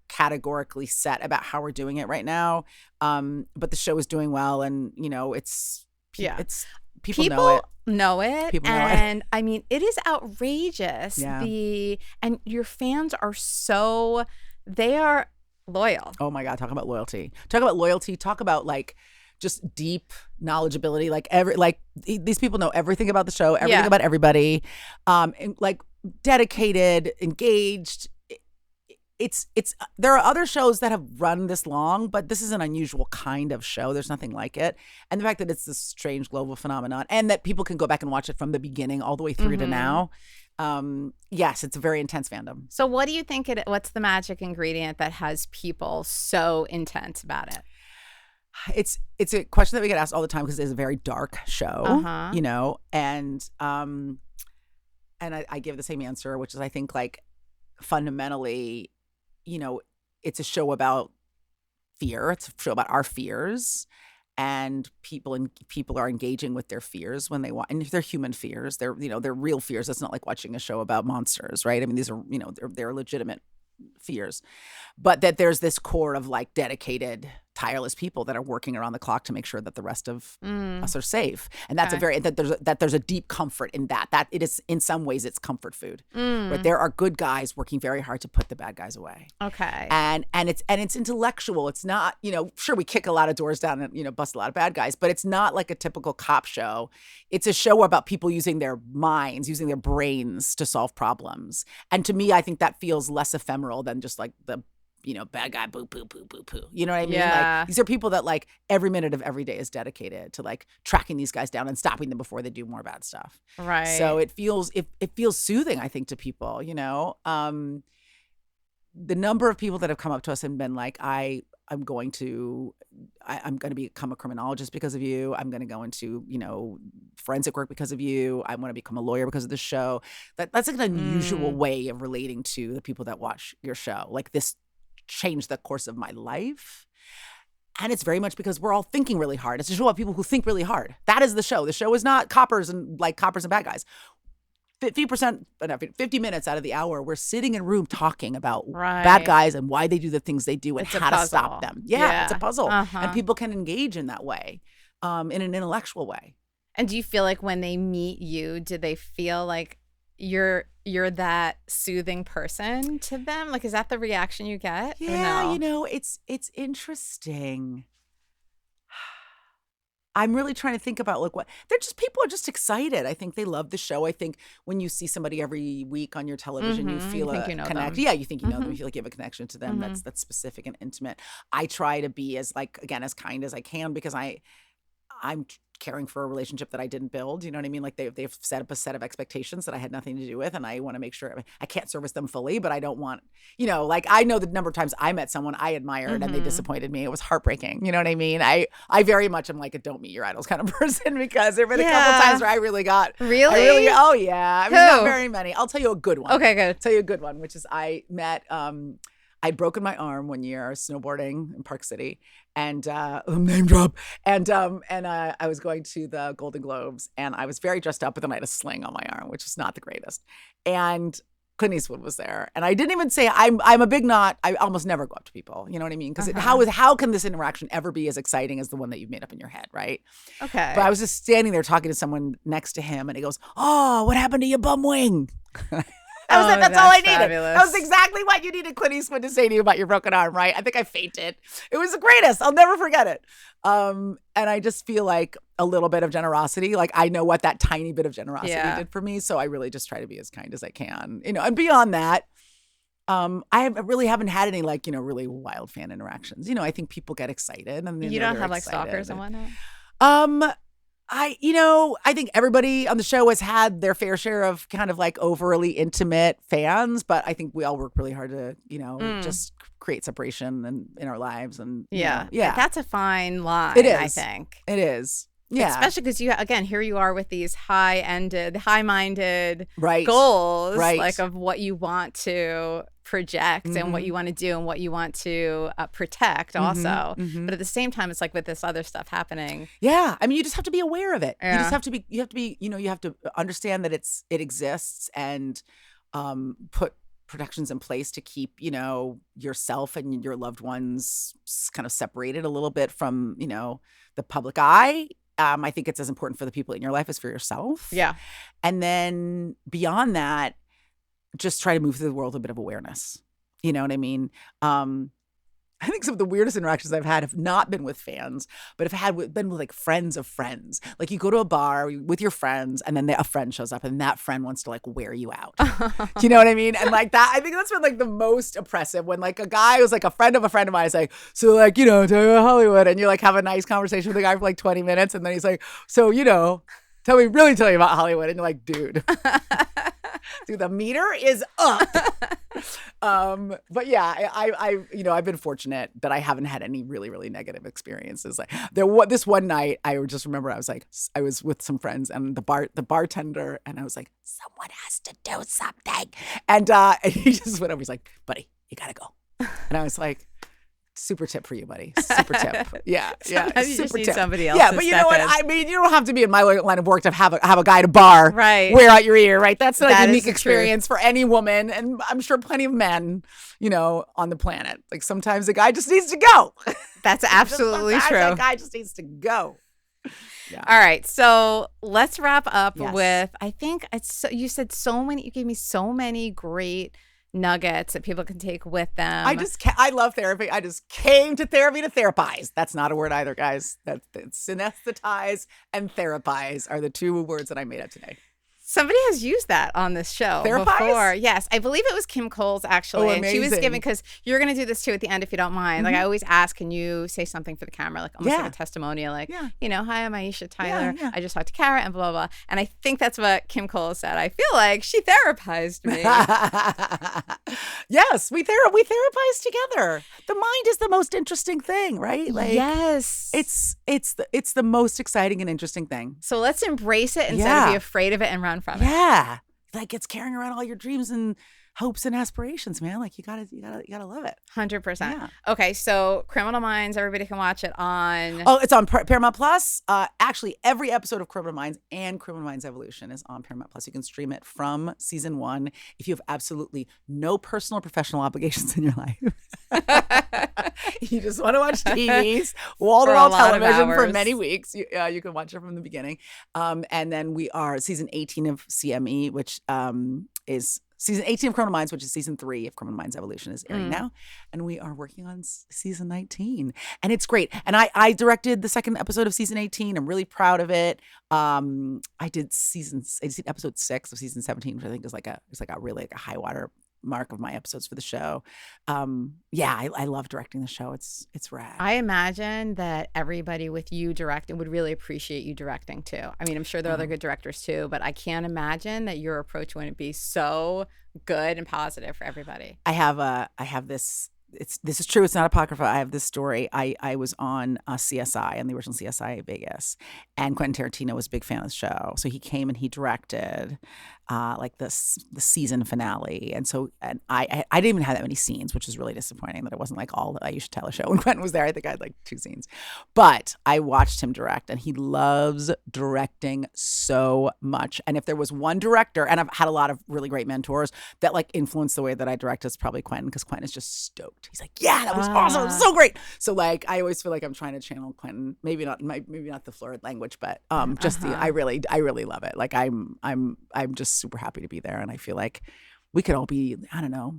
categorically set about how we're doing it right now. But the show is doing well, and it's people know it. People know it. And I mean, it is outrageous. Yeah. And your fans are they are loyal. Oh my God, talk about loyalty. Talk about like just deep knowledgeability. Like these people know everything about the show, everything about everybody. And like dedicated, engaged. There are other shows that have run this long, but this is an unusual kind of show. There's nothing like it. And the fact that it's this strange global phenomenon, and that people can go back and watch it from the beginning all the way through to now, Yes, it's a very intense fandom. So what do you think what's the magic ingredient that has people so intense about it? It's a question that we get asked all the time because it's a very dark show, and I give the same answer, which is I think like fundamentally, it's a show about fear. It's a show about our fears, and people are engaging with their fears when they want, and if they're human fears, they're real fears. It's not like watching a show about monsters, right? I mean, these are they're legitimate fears, but that there's this core of like dedicated, tireless people that are working around the clock to make sure that the rest of us are safe. And that's there's a deep comfort in that it is, in some ways, it's comfort food. But there are good guys working very hard to put the bad guys away. Okay. And it's intellectual. It's not, sure, we kick a lot of doors down and bust a lot of bad guys, but it's not like a typical cop show. It's a show about people using their minds, using their brains to solve problems. And to me, I think that feels less ephemeral than just like the bad guy, boo, boo, boo, boo, poo. You know what I mean? Yeah. Like, these are people that like every minute of every day is dedicated to like tracking these guys down and stopping them before they do more bad stuff. Right. So it feels soothing, I think, to people, the number of people that have come up to us and been like, I'm going to become a criminologist because of you. I'm going to go into, forensic work because of you. I want to become a lawyer because of the show. That's like an unusual way of relating to the people that watch your show. Like, this changed the course of my life. And it's very much because we're all thinking really hard. It's a show about people who think really hard. That is the show. The show is not coppers and bad guys. 50 minutes out of the hour, we're sitting in a room talking about bad guys and why they do the things they do and how to stop them. Yeah, it's a puzzle. And people can engage in that way, in an intellectual way. And do you feel like when they meet you, do they feel like you're that soothing person to them? Like, is that the reaction you get? Yeah, it's interesting. I'm really trying to think about like what people are just excited. I think they love the show. I think when you see somebody every week on your television, you feel a connection. Yeah, you think you know them. You feel like you have a connection to them that's specific and intimate. I try to be as kind as I can because I'm caring for a relationship that I didn't build. You know what I mean? Like they've set up a set of expectations that I had nothing to do with, and I want to make sure I can't service them fully, but I don't want, like I know the number of times I met someone I admired and they disappointed me. It was heartbreaking. You know what I mean? I very much am like a don't meet your idols kind of person because there have been a couple times where I really got oh yeah. I mean, not very many. I'll tell you a good one. Okay, good. I'll tell you a good one, which is I met I'd broken my arm one year snowboarding in Park City, and name drop, and I was going to the Golden Globes, and I was very dressed up, but then I had a sling on my arm, which was not the greatest. And Clint Eastwood was there, and I didn't even say I'm a big not. I almost never go up to people. You know what I mean? Because how can this interaction ever be as exciting as the one that you've made up in your head, right? Okay. But I was just standing there talking to someone next to him, and he goes, "Oh, what happened to your bum wing?" That was it. That's all I needed. Fabulous. That was exactly what you needed Clint Eastwood to say to you about your broken arm, right? I think I fainted. It was the greatest. I'll never forget it. And I just feel like a little bit of generosity. Like I know what that tiny bit of generosity did for me. So I really just try to be as kind as I can. And beyond that, I really haven't had any really wild fan interactions. I think people get excited. And you don't have stalkers and whatnot? I think everybody on the show has had their fair share of kind of like overly intimate fans, but I think we all work really hard to, just create separation in our lives. And yeah. That's a fine line, it is. I think. It is. Yeah. Especially because here you are with these high-minded right. goals, right. like of what you want to project and what you want to do and what you want to protect also. But at the same time, it's like with this other stuff happening. Yeah. I mean, you just have to be aware of it. Yeah. You have to understand that it exists and put protections in place to keep, yourself and your loved ones kind of separated a little bit from, the public eye. I think it's as important for the people in your life as for yourself. Yeah. And then beyond that, just try to move through the world with a bit of awareness. You know what I mean? I think some of the weirdest interactions I've had have not been with fans, but have been with like friends of friends. Like you go to a bar with your friends and then a friend shows up and that friend wants to like wear you out. Do you know what I mean? And like that, I think that's been like the most oppressive when like a guy who's like a friend of mine is like, so like, tell me about Hollywood. And you like have a nice conversation with the guy for like 20 minutes. And then he's like, so, tell me about Hollywood. And you're like, dude. Dude, the meter is up. But yeah, I've been fortunate that I haven't had any really, really negative experiences. Like this one night, I just remember I was with some friends and the bartender, and I was like, someone has to do something. And he just went over, he's like, buddy, you gotta go. And I was like, super tip for you, buddy. Super tip. Yeah. Sometimes you just need somebody else. Yeah, but you know what? I mean, you don't have to be in my line of work to have a guy at a bar wear out your ear, right? That's a unique experience for any woman, and I'm sure plenty of men, on the planet. Like sometimes a guy just needs to go. That's absolutely true. A guy just needs to go. Yeah. All right, so let's wrap up with. I think you said you gave me so many great nuggets that people can take with them. I love therapy. I just came to therapy to therapize. That's not a word either, guys. That's synesthetize and therapize are the two words that I made up today. Somebody has used that on this show before. Yes, I believe it was Kim Coles, actually. And she was giving, because you're going to do this too at the end if you don't mind. Like I always ask, can you say something for the camera? Like almost like a testimonial, like, hi, I'm Aisha Tyler. I just talked to Kara and blah, blah, blah. And I think that's what Kim Coles said. I feel like she therapized me. Yes, we therapize together. The mind is the most interesting thing, right? Like, yes. It's the most exciting and interesting thing. So let's embrace it instead of be afraid of it and run from it. Yeah. Like it's carrying around all your dreams and hopes and aspirations, man. Like you gotta love it. 100%. Yeah. Okay, so Criminal Minds, everybody can watch it on. Oh, it's on Paramount Plus. Actually, every episode of Criminal Minds and Criminal Minds Evolution is on Paramount Plus. You can stream it from season 1 if you have absolutely no personal or professional obligations in your life. You just want to watch TVs, wall-to-wall television for many weeks. You can watch it from the beginning. And then we are season 18 of CME, which is season 18 of Criminal Minds, which is season 3 of Criminal Minds Evolution, is airing now. And we are working on season 19. And it's great. And I directed the second episode of season 18. I'm really proud of it. I did episode 6 of season 17, which I think is like a really high water mark of my episodes for the show. I love directing the show. It's rad. I imagine that everybody with you directing would really appreciate you directing too. I mean, I'm sure there are other good directors too, but I can't imagine that your approach wouldn't be so good and positive for everybody. I have this. This is true. It's not apocrypha. I have this story. I was on CSI, on the original CSI Vegas, and Quentin Tarantino was a big fan of the show. So he came and he directed the season finale. And so I didn't even have that many scenes, which is really disappointing that it wasn't like all the Aisha Tyler show when Quentin was there. I think I had like 2 scenes. But I watched him direct, and he loves directing so much. And if there was one director, and I've had a lot of really great mentors that like influenced the way that I direct, it's probably Quentin, because Quentin is just stoked. He's like, yeah, that was awesome. It was so great. So like, I always feel like I'm trying to channel Quentin. Maybe not the florid language, but I really love it. Like I'm just super happy to be there, and I feel like we could all be, I don't know,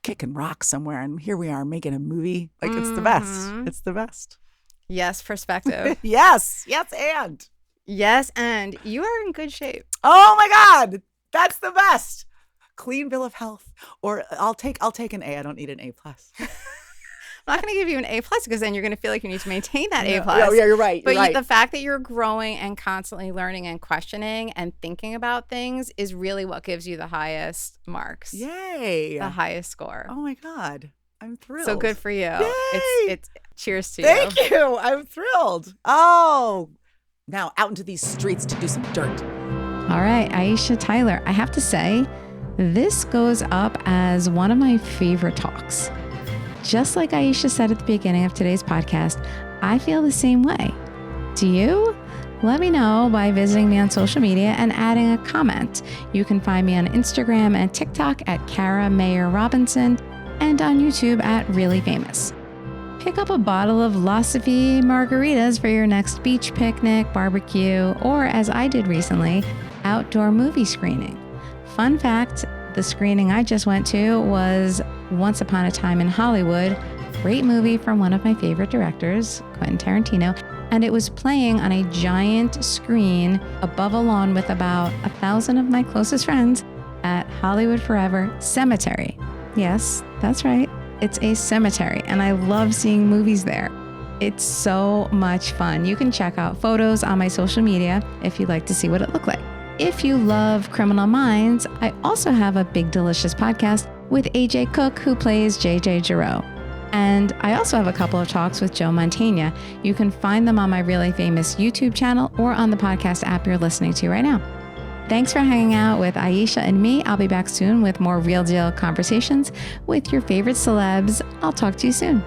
kicking rocks somewhere, and here we are making a movie. Like it's the best. It's the best. Yes, perspective. Yes, and you are in good shape. Oh my God, that's the best. Clean bill of health, or I'll take an A. I don't need an A+. I'm not going to give you an A+ because then you're going to feel like you need to maintain that A+. Yeah, you're right. But the fact that you're growing and constantly learning and questioning and thinking about things is really what gives you the highest marks. Yay! The highest score. Oh my God, I'm thrilled. So good for you. Yay! It's cheers to you. Thank you. I'm thrilled. Oh, now out into these streets to do some dirt. All right, Aisha Tyler, I have to say, this goes up as one of my favorite talks. Just like Aisha said at the beginning of today's podcast, I feel the same way. Do you? Let me know by visiting me on social media and adding a comment. You can find me on Instagram and TikTok at Kara Mayer Robinson and on YouTube at Really Famous. Pick up a bottle of Philosophy margaritas for your next beach picnic, barbecue, or as I did recently, outdoor movie screening. Fun fact, the screening I just went to was Once Upon a Time in Hollywood. Great movie from one of my favorite directors, Quentin Tarantino. And it was playing on a giant screen above a lawn with about 1,000 of my closest friends at Hollywood Forever Cemetery. Yes, that's right. It's a cemetery, and I love seeing movies there. It's so much fun. You can check out photos on my social media if you'd like to see what it looked like. if you love Criminal Minds, I also have a Big Delicious podcast with AJ Cook, who plays JJ Giroux. And I also have a couple of talks with Joe Mantegna. You can find them on my Really Famous YouTube channel or on the podcast app you're listening to right now. Thanks for hanging out with Aisha and me. I'll be back soon with more real deal conversations with your favorite celebs. I'll talk to you soon.